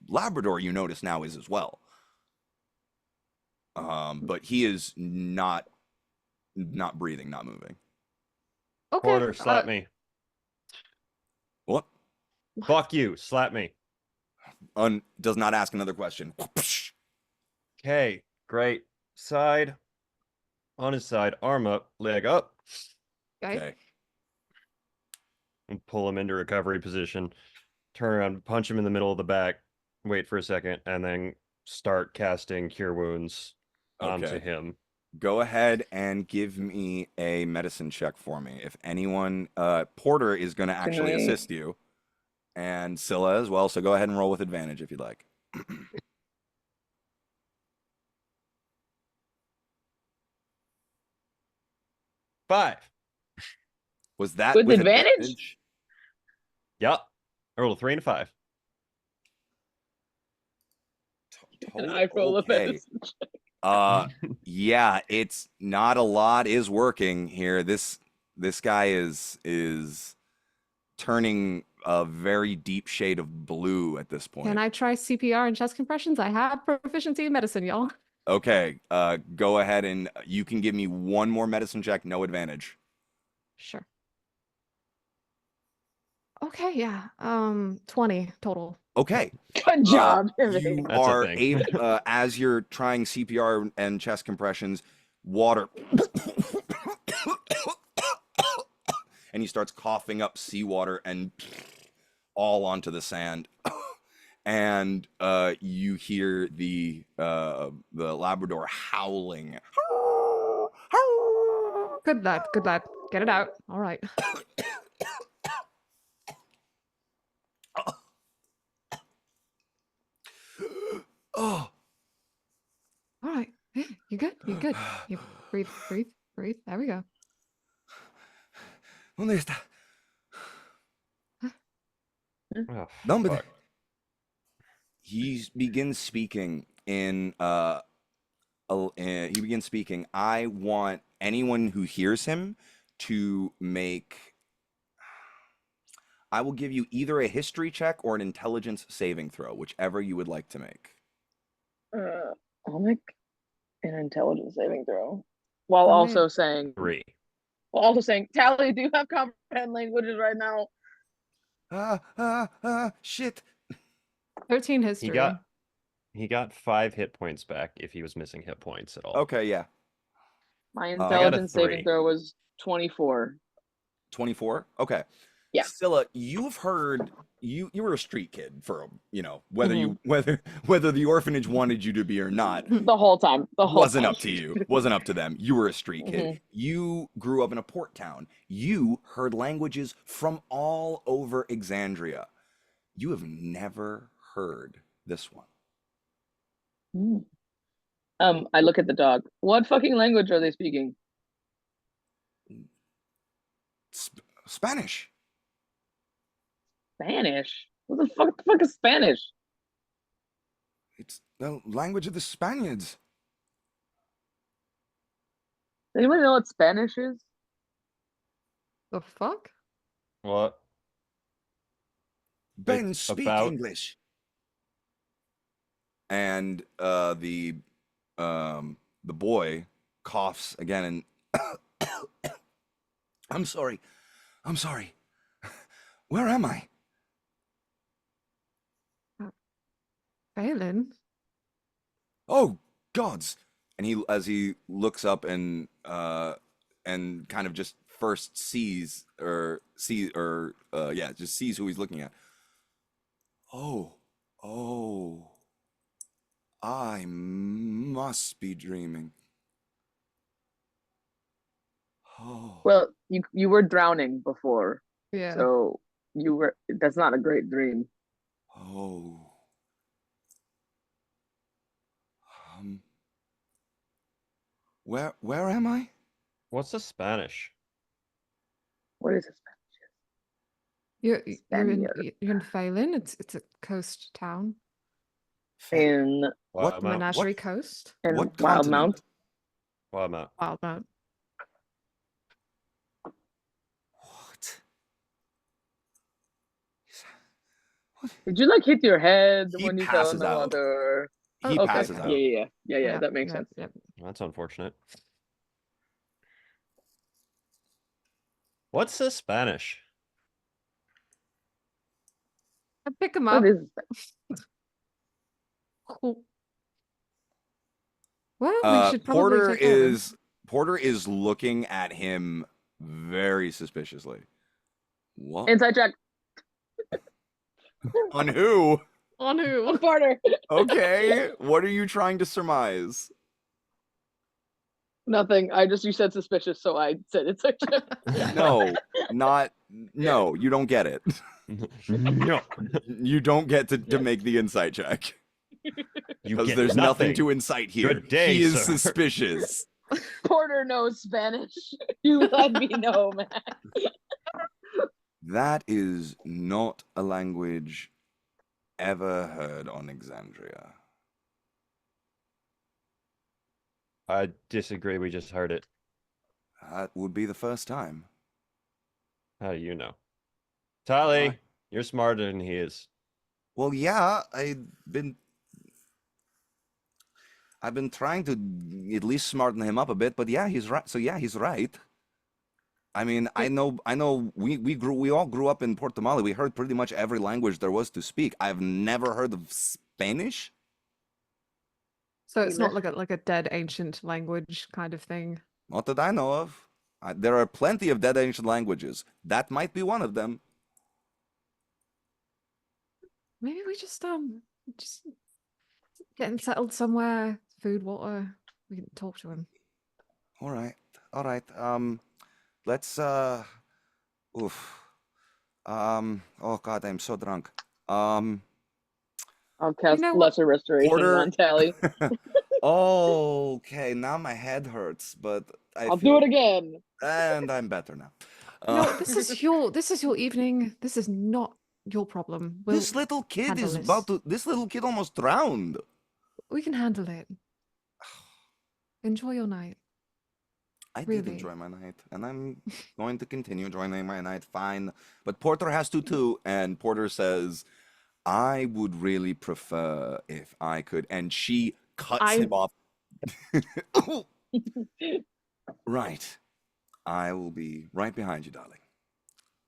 Labrador, you notice now, is as well. But he is not breathing, not moving. Okay. Porter, slap me. What? Fuck you, slap me. Does not ask another question. Okay, great. Side. On his side, arm up, leg up, Okay. Okay. and pull him into recovery position. Turn around, punch him in the middle of the back, wait for a second, and then start casting Cure Wounds onto Okay. him. Go ahead and give me a medicine check for me. If anyone, Porter is going to actually I- assist you, and Scylla as well. So go ahead and roll with advantage if you'd like. 5. Was that With with advantage? Yep. I rolled a 3 and a 5. And I roll a Okay. medicine check. Yeah, it's not a lot is working here. This guy is turning a very deep shade of blue at this point. Can I try CPR and chest compressions? I have proficiency in medicine, y'all. Okay, go ahead and you can give me one more medicine check, no advantage. Sure. Okay, yeah. 20 total. Okay. Good job. You That's a are thing. able, as you're trying CPR and chest compressions, water, and he starts coughing up seawater and all onto the sand. And you hear the Labrador howling. Good lad, good lad. Get it out. All right. Oh, All right. Yeah, you good? You good? You breathe, breathe, breathe. There we go. ¿dónde está? Oh, ¿Dónde? fuck. He begins speaking in he begins speaking. I want anyone who hears him to make. I will give you either a history check or an intelligence saving throw, whichever you would like to make. I'll make an intelligence saving throw. while For me. also saying, 3. Tally, do you have comprehend languages right now? Shit. 13 history. He got 5 hit points back if he was missing hit points at all. Okay, yeah. My got a intelligence saving 3. throw was 24. 24. Okay. Yeah. Scylla, you've heard you were a street kid for whether Mhm. you whether the orphanage wanted you to be or not The whole time. wasn't up to you. Wasn't up to them. You were a street kid. Mhm. You grew up in a port town. You heard languages from all over Exandria. You have never heard this one. Mm. I look at the dog. What fucking language are they speaking? Spanish. Spanish. What the fuck is Spanish? It's the language of the Spaniards. Does anyone know what Spanish is? The fuck? What? Ben, It's speak about- English. And the boy coughs again and I'm sorry. Where am I? Phelan? Oh gods! And as he looks up and kind of just first sees just sees who he's looking at. Oh, I must be dreaming. Oh, Well, you were drowning before, Yeah. so you were. That's not a great dream. oh. Where am I? What's the Spanish? What is this? You're Spaniard. you're in Phelan. It's a coast town. In What? Wildmount. Menagerie Coast. What Wildmount. continent? Wildmount. Wildmount. What? Did you like hit your head He when you fell in passes the out. water? He Okay, passes okay. out. Yeah. That makes sense. Yep. That's unfortunate. What's the Spanish? I pick him up. What is Cool. Well, we should probably Porter check out then. Porter is looking at him very suspiciously. What? inside check? On who? On who? On Porter. Okay. What are you trying to surmise? Nothing. You said suspicious, so I said inside check. No, you don't get it. No. You don't get to make the insight check. You Because get there's nothing to incite here. Good day, he is sir. suspicious. Porter knows Spanish. You let me know, man. That is not a language ever heard on Exandria. I disagree. We just heard it. That would be the first time. How do you know? Tally, Why? you're smarter than he is. Well, yeah, I've been trying to at least smarten him up a bit, but yeah, he's right. So yeah, he's right. I mean, I know we all grew up in Port Tamale. We heard pretty much every language there was to speak. I've never heard of Spanish. So it's not English? like a dead ancient language kind of thing. Not that I know of. There are plenty of dead ancient languages. That might be one of them. Maybe we just getting settled somewhere, food, water. We can talk to him. All right. Let's oof. Oh God, I'm so drunk. I'll cast know what? lesser restoration Porter- on Tally. Okay, now my head hurts, but I'll do it again. And I'm better now. No, this is your evening. This is not your problem. This little kid handle is this. about to. This little kid almost drowned. We can handle it. Enjoy your night. I did Really? enjoy my night, and I'm going to continue enjoying my night. Fine, but Porter has to too. And Porter says, "I would really prefer if I could." And she cuts him off. Right. I will be right behind you, darling.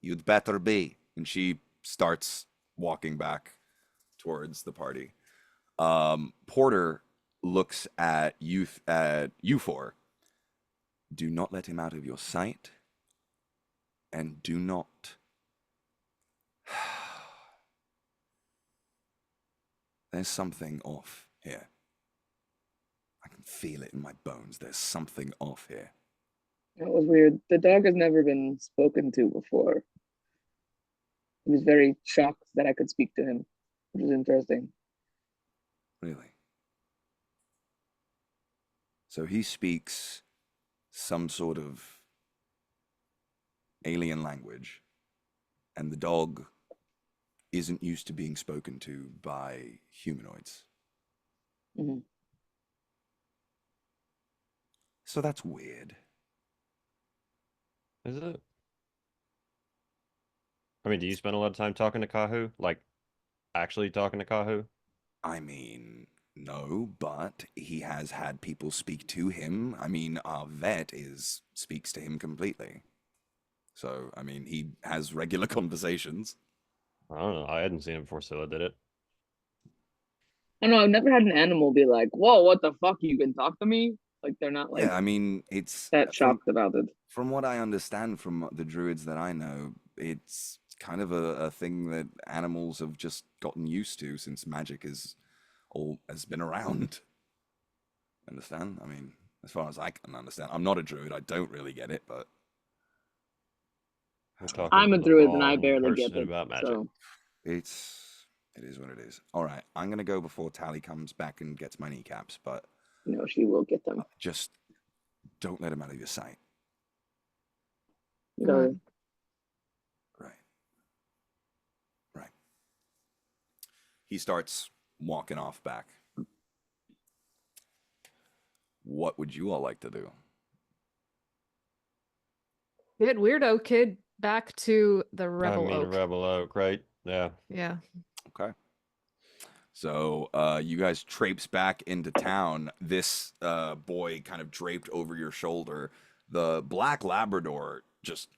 You'd better be. And she starts walking back towards the party. Porter looks at you four. Do not let him out of your sight, and do not. There's something off here. I can feel it in my bones. There's something off here. That was weird. The dog has never been spoken to before. He was very shocked that I could speak to him, which is interesting. Really. So he speaks some sort of alien language, and the dog isn't used to being spoken to by humanoids. Mhm. So that's weird. Is it? I mean, do you spend a lot of time talking to Kahu? Like, actually talking to Kahu? I mean, no, but he has had people speak to him. I mean, our vet speaks to him completely. So, I mean, he has regular conversations. I don't know. I hadn't seen it before Scylla did it. I don't know. I've never had an animal be like, "Whoa, what the fuck? You can talk to me?" Like they're not like Yeah, I mean, it's that shocked about it. from what I understand from the druids that I know, it's kind of a thing that animals have just gotten used to since magic has been around. Understand? I mean, as far as I can understand, I'm not a druid. I don't really get it, but We're talking I'm to a the druid and I wrong barely get person it. about magic. So it is what it is. All right, I'm gonna go before Tally comes back and gets my kneecaps, but no, she will get them. just don't let him out of your sight. You So won't. Right. Right. He starts walking off back. What would you all like to do? Get weirdo kid back to the Rebel Oak. Rebel Oak, right? Yeah. Yeah. Okay. So you guys traipse back into town. This boy kind of draped over your shoulder. The black Labrador just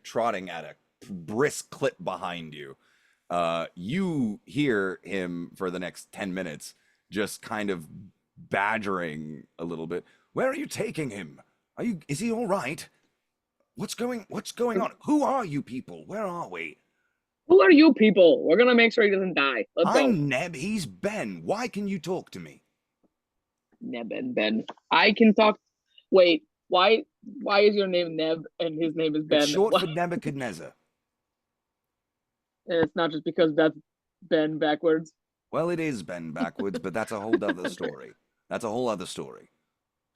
trotting at a brisk clip behind you. You hear him for the next 10 minutes just kind of badgering a little bit. Where are you taking him? Is he all right? What's going on? Who are you people? Where are we? who are you people? We're gonna make sure he doesn't die. Let's go. I'm Neb, he's Ben. Why can you talk to me? Neb and Ben. I can talk. Wait, why? Why is your name Neb and his name is It's Ben? short for Nebuchadnezzar. And it's not just because that's Ben backwards. Well, it is Ben backwards, but that's a whole other story. That's a whole other story.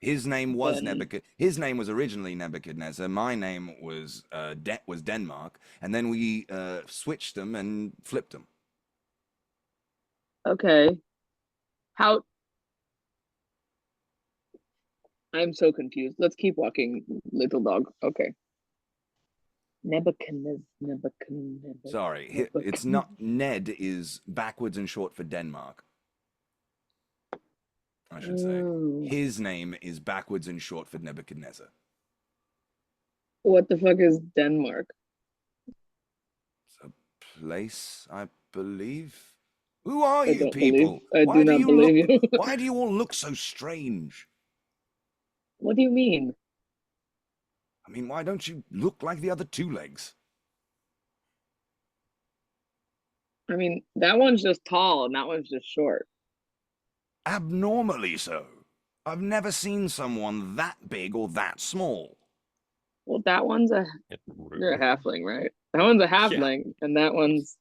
His name was Ben. His name was originally Nebuchadnezzar. My name was Denmark, and then we switched them and flipped them. Okay. How? I'm so confused. Let's keep walking, little dog. Okay. Nebuchadnezzar. Sorry, it's not Ned is backwards and short for Denmark. I should say. Oh. His name is backwards and short for Nebuchadnezzar. What the fuck is Denmark? It's a place, I believe. Who are I you don't people? believe. I do not believe you. Why do you all look so strange? What do you mean? I mean, why don't you look like the other two legs? I mean, that one's just tall and that one's just short. Abnormally so. I've never seen someone that big or that small. Well, that one's you're a halfling, right? That one's a halfling, and that one's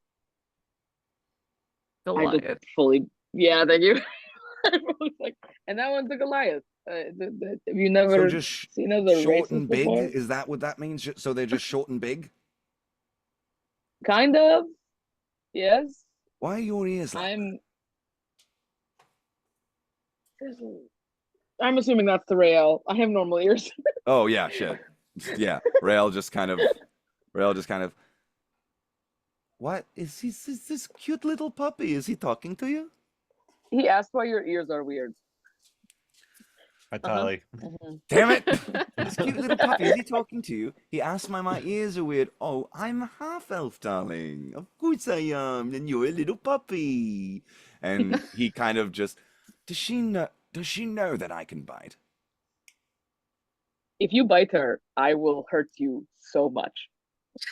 I just Goliath. fully thank you. I was like, and that one's a Goliath. Have you never So just seen other short races and big? before? Is that what that means? So they're just short and big? Kind of. Yes. Why are your ears like I'm assuming that's the Rael. I have normal ears. that? Oh yeah, shit. Yeah, Rael just kind of what is this cute little puppy? Is he talking to you? He asked why your ears are weird. Hi, Uh-huh. Tali. Mhm. Damn it! This cute little puppy, is he talking to you? He asked why my ears are weird. Oh, I'm a half-elf, darling. Of course I am, and you're a little puppy. And he kind of just, does she know that I can bite? If you bite her, I will hurt you so much.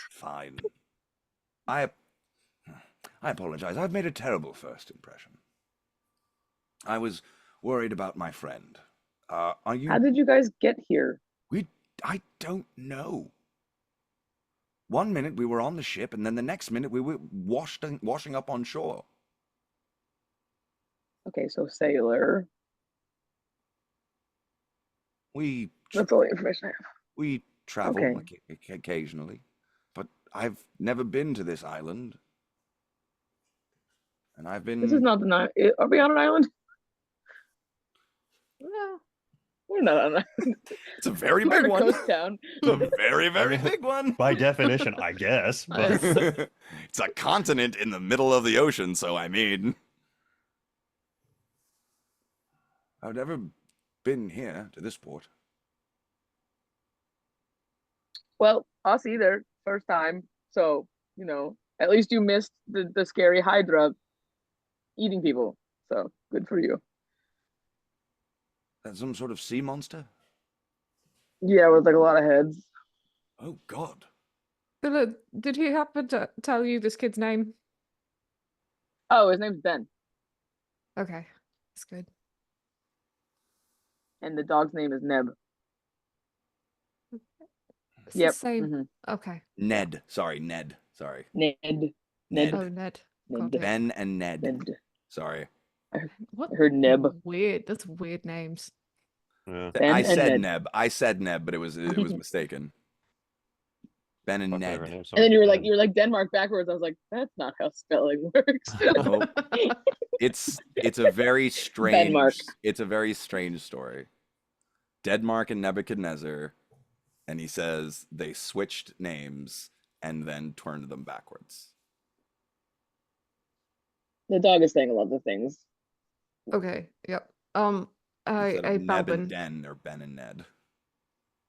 Fine. I I apologize. I've made a terrible first impression. I was worried about my friend. Are How you did you guys get here? we I don't know. One minute we were on the ship, and then the next minute we were washing up on shore. Okay, so sailor. We That's all the information I we have. travel Okay. occasionally, but I've never been to this island, and I've This is been. not the night. Are we on an island? No. We're not on an island. It's a very We're big a one. ghost town. It's a very, I very mean, big one. by definition, I guess. But It's a continent in the middle of the ocean, so I mean, I've never been here to this port. Well, us either. First time. So, at least you missed the scary Hydra eating people. So good for you. That's some sort of sea monster? Yeah, with like a lot of heads. Oh God. Philip, did he happen to tell you this kid's name? Oh, his name's Ben. Okay, that's good. And the dog's name is Neb. It's Yep. the same. hmm Okay. Ned. Sorry, Ned. Sorry. Ned. Ned. Oh, Ned. Got Ned. it. Ben and Ned. Ned. Sorry. What I heard Neb. weird. That's weird names. yeah. Ben I and said Ned. Neb. I said Neb, but it was mistaken. Ben and Fuck, whatever Ned. names And then sound you were bad. like Denmark backwards. I was like, that's not how spelling works. Nope. It's a very Denmark. strange story. Denmark and Nebuchadnezzar, and he says they switched names and then turned them backwards. The dog is saying a lot of things. Okay. Yep. Instead of I Neb and Belbin. Den or Ben and Ned.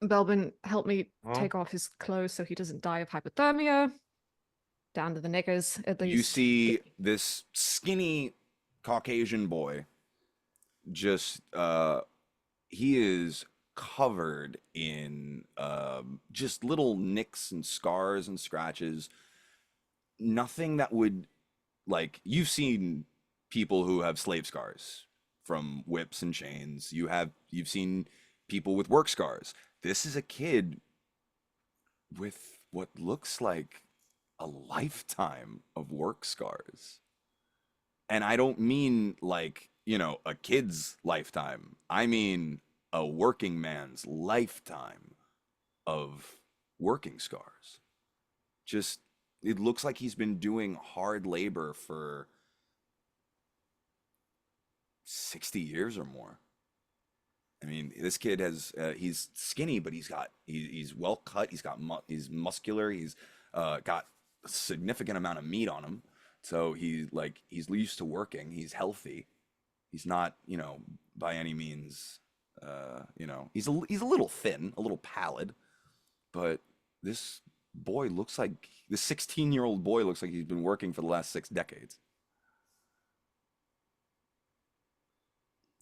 Belbin, help me Huh? take off his clothes so he doesn't die of hypothermia. Down to the knickers, at You least. see this skinny Caucasian boy just he is covered in just little nicks and scars and scratches. Nothing that would, like, you've seen people who have slave scars from whips and chains. You've seen people with work scars. This is a kid with what looks like a lifetime of work scars. And I don't mean like, a kid's lifetime. I mean a working man's lifetime of working scars. Just, it looks like he's been doing hard labor for 60 years or more. I mean, this kid he's skinny, but he's well cut. He's muscular. He's got a significant amount of meat on him. So he's used to working. He's healthy. He's not, by any means, he's a little thin, a little pallid, but this this 16-year-old boy looks like he's been working for the last 6 decades.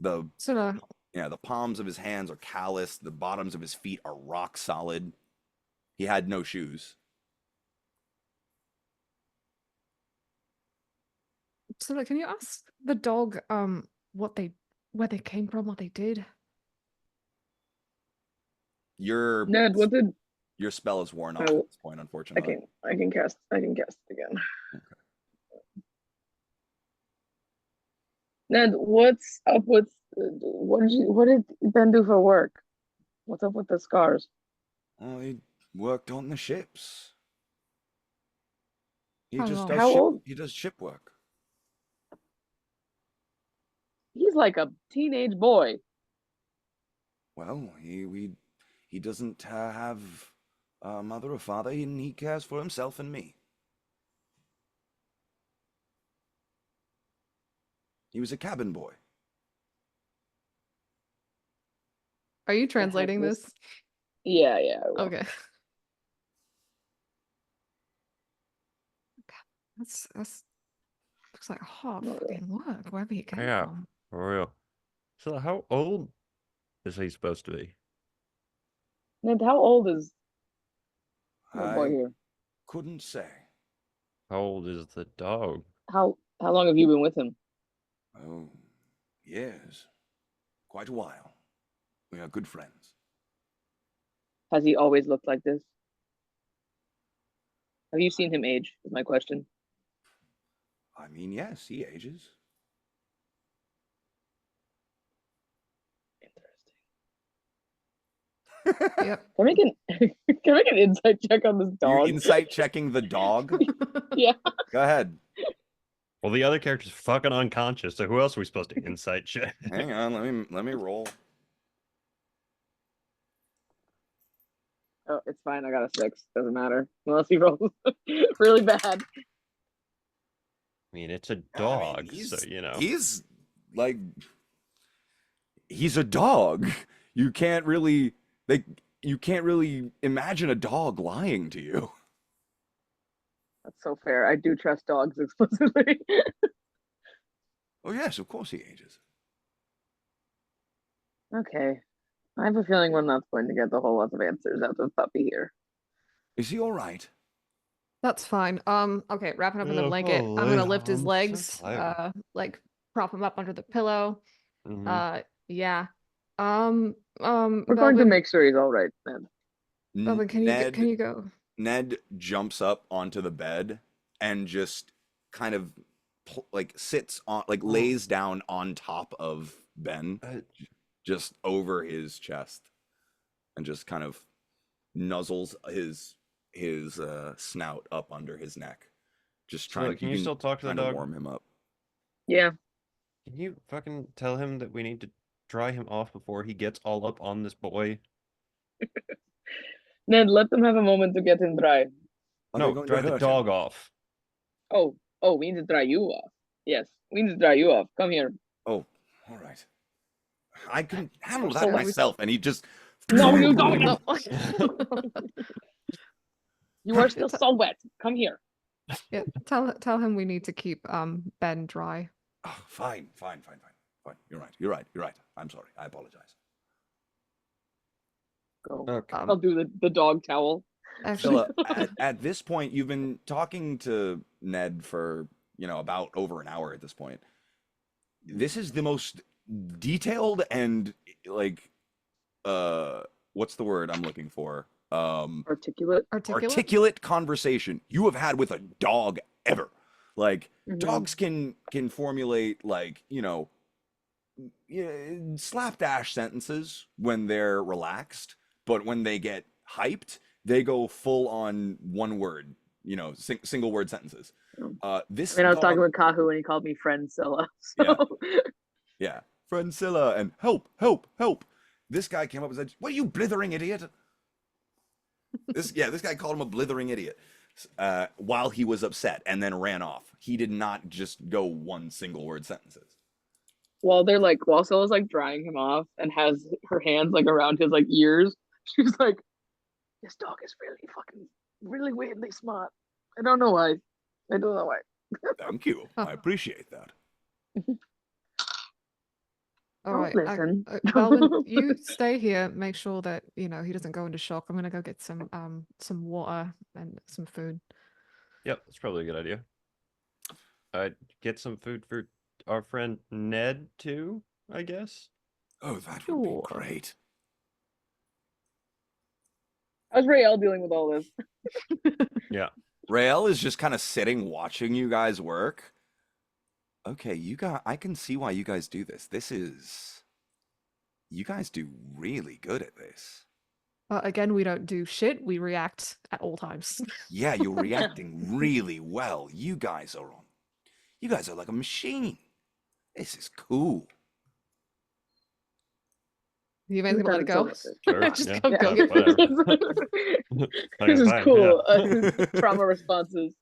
The So, Yeah, the palms of his hands are calloused, the bottoms of his feet are rock solid. He had no shoes. can you ask the dog where they came from, what they did? Your Ned, what did your spell is worn off I, at this point, unfortunately. I can cast it again. Ned, what's up with what did Ben do for work? What's up with the scars? Oh, he worked on the ships. He How just long? does How ship. old? He does ship work. He's like a teenage boy. Well, he doesn't have a mother or father, and he cares for himself and me. He was a cabin boy. Are you heck translating was- this? Yeah, I will. Okay. That's looks like hard fucking work wherever you came Yeah. from. For real. So how old is he supposed to be? Ned, how old is the boy I here? couldn't say. How old is the dog? How long have you been with him? Oh, years. Quite a while. We are good friends. Has he always looked like this? Have you seen him age? Is my question. I mean, yes, he ages. Interesting. Yep. Can I make can I make an insight check on this You dog? insight checking the dog? Yeah. Go ahead. Well, the other character's fucking unconscious, so who else are we supposed to insight check? Hang on, let me roll. Oh, it's fine. I got a 6. Doesn't matter unless he rolls really bad. I mean, it's a I mean, dog, so he's like he's a dog. You can't really imagine a dog lying to you. That's so fair. I do trust dogs explicitly. Oh yes, of course he ages. Okay. I have a feeling we're not going to get the whole lot of answers out of Puppy here. Is he all right? That's fine. Okay, wrapping up in the Yeah, blanket. I'm probably. gonna lift his I'm so legs, tired. like prop him up under the pillow. Mhm. Yeah. We're going to Belvin, make sure he's all right, then. Belvin, can you go? Ned jumps up onto the bed and just kind of like sits on, like lays down on top of Ben, just over his chest, and just kind of nuzzles his snout up under his neck, just So, trying. can you still talk to the trying to dog? warm him up. Yeah. Can you fucking tell him that we need to dry him off before he gets all up on this boy? Ned, let them have a moment to get him dry. Are they No, going to dry the hurt dog him? off. Oh, we need to dry you off. Yes, we need to dry you off. Come here. Oh, all right. I can handle So that we- myself. And he just No, you don't. No. You are still so wet. Come here. Yeah, tell him we need to keep Ben dry. Oh, fine. You're right. I'm sorry. I apologize. Go. Okay. I'll do the dog towel. Actually, Phila, at this point, you've been talking to Ned for, about over an hour at this point. This is the most detailed and like, what's the word I'm looking for? Articulate. Articulate conversation you have had with a dog ever. Like, Mhm. dogs can formulate like, slapdash sentences when they're relaxed, but when they get hyped, they go full on one word, single word sentences. This I mean, I was talking dog, with Kahu and he called me friend Scylla. Yeah. So yeah, friend Scylla and help. This guy came up and said, "What are you blithering idiot?" This guy called him a blithering idiot while he was upset, and then ran off. He did not just go one single word sentences. while Scylla's like drying him off and has her hands like around his like ears, she's like, "This dog is really weirdly smart. I don't know why. Thank you. I appreciate that. all Don't right. listen. Belvin, you stay here. Make sure that he doesn't go into shock. I'm gonna go get some water and some food. Yep, that's probably a good idea. Get some food for our friend Ned too, I guess. Oh, that would be Sure. great. How's Rael dealing with all this? Yeah. Rael is just kind of sitting watching you guys work. Okay, I can see why you guys do this. You guys do really good at this. Again, we don't do shit. We react at all times. Yeah, you're reacting really well. You guys are like a machine. This is cool. You may let it go. Sure, Just yeah, go get whatever. This is Fine, cool. yeah. Trauma responses.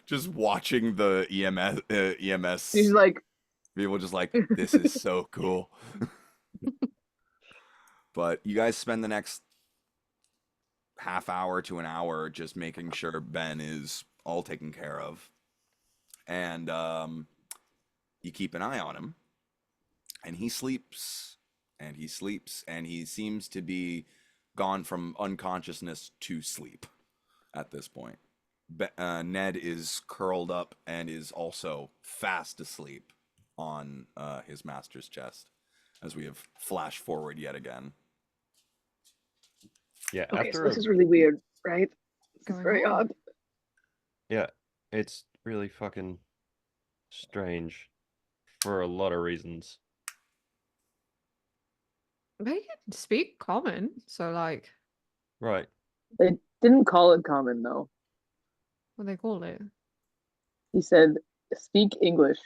Just watching the EMS. She's like, People just like, this is so cool. But you guys spend the next half hour to an hour just making sure Ben is all taken care of. And you keep an eye on him. And he sleeps. And he sleeps. And he seems to be gone from unconsciousness to sleep at this point. Ned is curled up and is also fast asleep on his master's chest, as we have flashed forward yet again. Yeah, Okay, so after this is really weird, right? It's Going very on? odd. yeah, it's really fucking strange for a lot of reasons. They can speak common, so like, Right. They didn't call it common though. what do they call it? He said, "Speak English."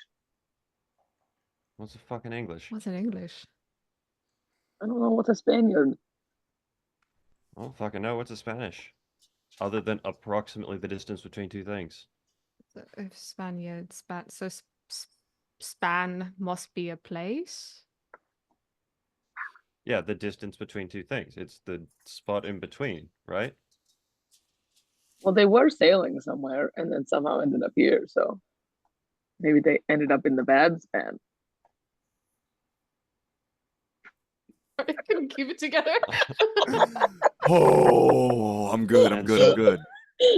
What's the fucking English? What's in English? I don't know what's a Spaniard. I don't fucking know. What's a Spanish? Other than approximately the distance between two things. If Spaniard, so span must be a place. Yeah, the distance between two things. It's the spot in between, right? Well, they were sailing somewhere and then somehow ended up here, so maybe they ended up in the bad span. I couldn't keep it together. Oh, I'm good. I'm And good. so- I'm good.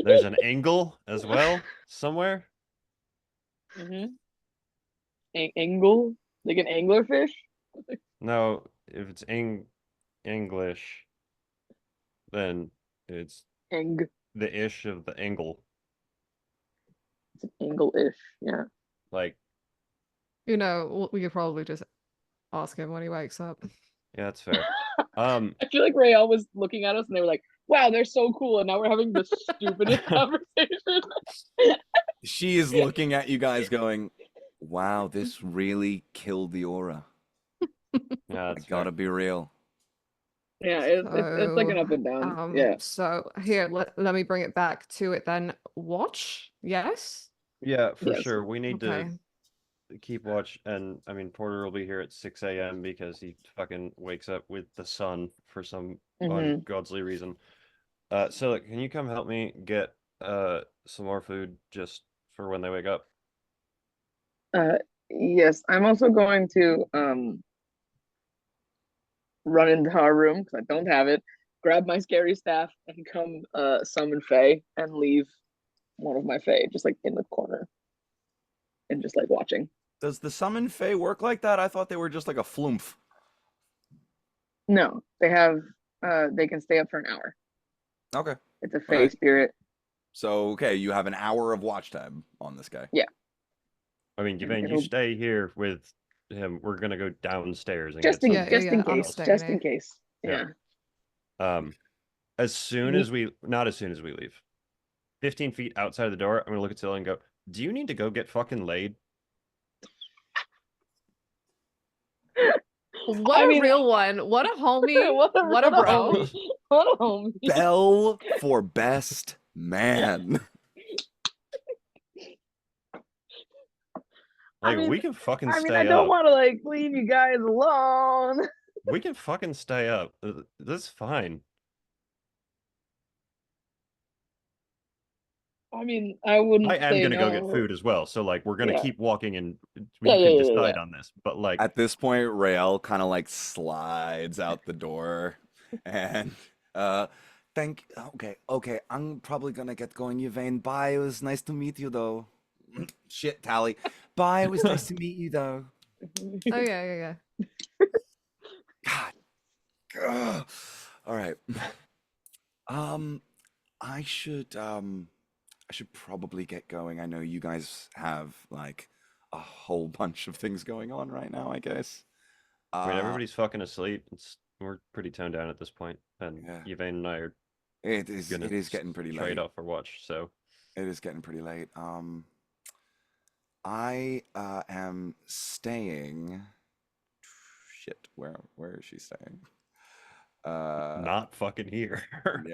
There's an angle as well somewhere. Mm-hmm. Angle? Like an anglerfish? No, if it's English, then it's Ang. the ish of the angle. It's an angle-ish, yeah. Like, You know, we could probably just ask him when he wakes up. yeah, that's fair. I feel like Rael was looking at us and they were like, wow, they're so cool. And now we're having the stupidest conversation. She is looking at you guys going, wow, this really killed the aura. Yeah, I that's gotta fair. be real. Yeah, it's like an up and down. Yeah. So here, let me bring it back to it then. Watch, yes? Yeah, for Yes. sure. We need Okay. to keep watch, and I mean Porter will be here at 6 a.m. because he fucking wakes up with the sun for some Mhm. ungodly reason. So look, can you come help me get some more food just for when they wake up? Yes, I'm also going to run into our room because I don't have it, grab my scary staff and come summon Faye and leave one of my Faye just like in the corner and just like watching. Does the summon Fae work like that? I thought they were just like a flumph. No, they have they can stay up for an hour. Okay. It's a All Fae right. spirit. So, okay, you have an hour of watch time on this guy. I mean, And Yvain, you it'll- stay here with him. We're gonna go downstairs and Just get in some. Yeah, just in I'll case. stay Just in in it. case. Yeah. Yeah. As soon Mhm. as we, not as soon as we leave, 15 feet outside of the door, I'm gonna look at Scylla and go, "Do you need to go get fucking laid?" What I a mean, real one. What a homie. What a bro. homie. What a homie. Bell for best man. Like, mean- we can fucking I stay mean, I don't up. want to like leave you guys alone. We can fucking stay up. That's fine. I mean, I wouldn't I am say gonna go no. get food as well. So like, we're gonna Yeah. keep walking, and we Yeah, can yeah, decide yeah. on this. But like, At this point, Rael kind of like slides out the door and thank okay, I'm probably gonna get going, Yvain. Bye. It was nice to meet you though. Shit, Tally. Bye, it was nice to meet you though. Oh yeah. God. Ugh. All right. Um, I should probably get going. I know you guys have like a whole bunch of things going on right now, I guess. I mean, Uh, everybody's fucking asleep. We're pretty toned down at this point, and yeah. Yvain and I are It is gonna getting pretty trade late. off our watch. So It is getting pretty late. I am staying. Shit, where is she staying? not fucking here.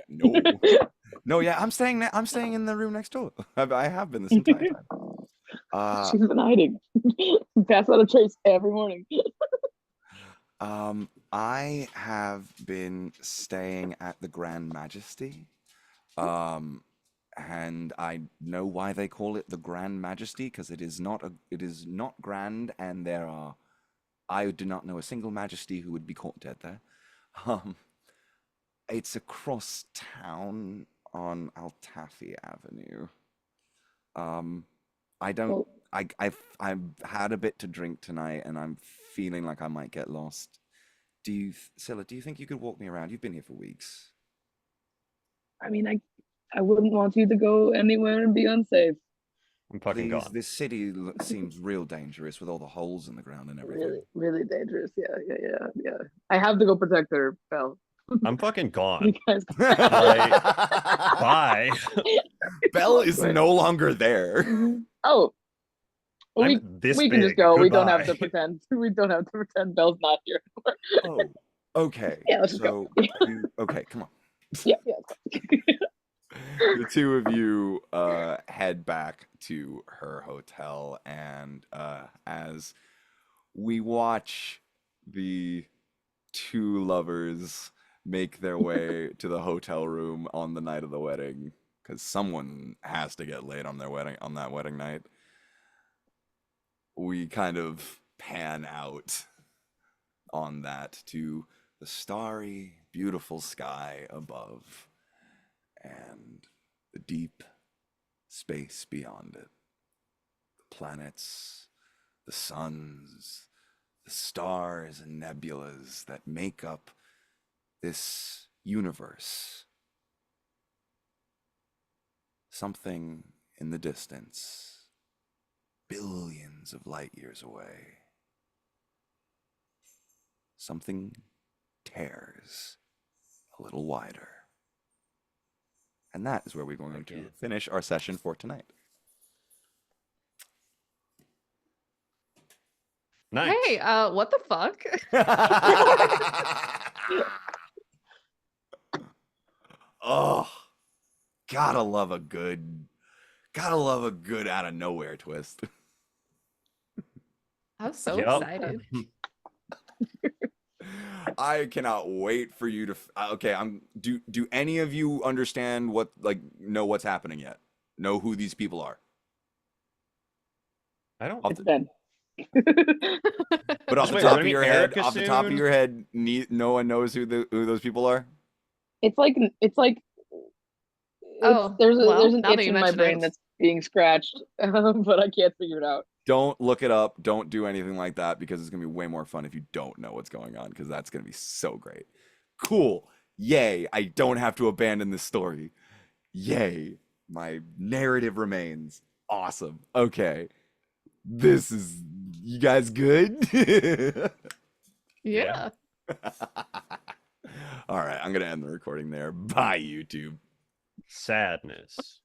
Yeah, no, yeah, I'm staying in the room next door. I have been this entire time. Uh, She's been hiding. Pass out a trace every morning. I have been staying at the Grand Majesty. Um, and I know why they call it the Grand Majesty, because it is not grand, and I do not know a single Majesty who would be caught dead there. Um, it's across town on Altafi Avenue. Um, I don't. Well, I've had a bit to drink tonight, and I'm feeling like I might get lost. Scylla, do you think you could walk me around? You've been here for weeks. I mean, I wouldn't want you to go anywhere and be unsafe. I'm fucking Please, gone. this city seems real dangerous with all the holes in the ground and everything. Really, really dangerous. Yeah. I have to go protect her, Belle. I'm fucking You gone. guys. Bye. Belle is Wait. no longer there. Oh, well, I'm this we can just big. go. We don't have to Goodbye. pretend. We don't have to pretend Belle's not here anymore. Oh, okay. Yeah, let's just go. Okay, come on. Yeah. The two of you head back to her hotel, and as we watch the two lovers make their way to the hotel room on the night of the wedding, because someone has to get laid on that wedding night, we kind of pan out on that to the starry, beautiful sky above and the deep space beyond it. The planets, the suns, the stars and nebulas that make up this universe. Something in the distance, billions of light years away. Something tears a little wider. And that is where we're going to finish our session for tonight. Nice. Hey, what the fuck? Oh, gotta love a good out of nowhere twist. I was so Yep. excited. I cannot wait for you to. Okay, do any of you understand know what's happening yet? Know who these people are? I don't. Off It's the, Ben. but off the Wait, top we're of gonna your meet head, Erica off the top of soon? your head, no one knows who those people are. Oh, there's well, an now that itch you in my mention brain it. that's being scratched, but I can't figure it out. Don't look it up. Don't do anything like that, because it's gonna be way more fun if you don't know what's going on, because that's gonna be so great. Cool. Yay. I don't have to abandon this story. Yay. My narrative remains. Awesome. Okay. You guys good? Yeah. All right. I'm going to end the recording there. Bye, YouTube. Sadness.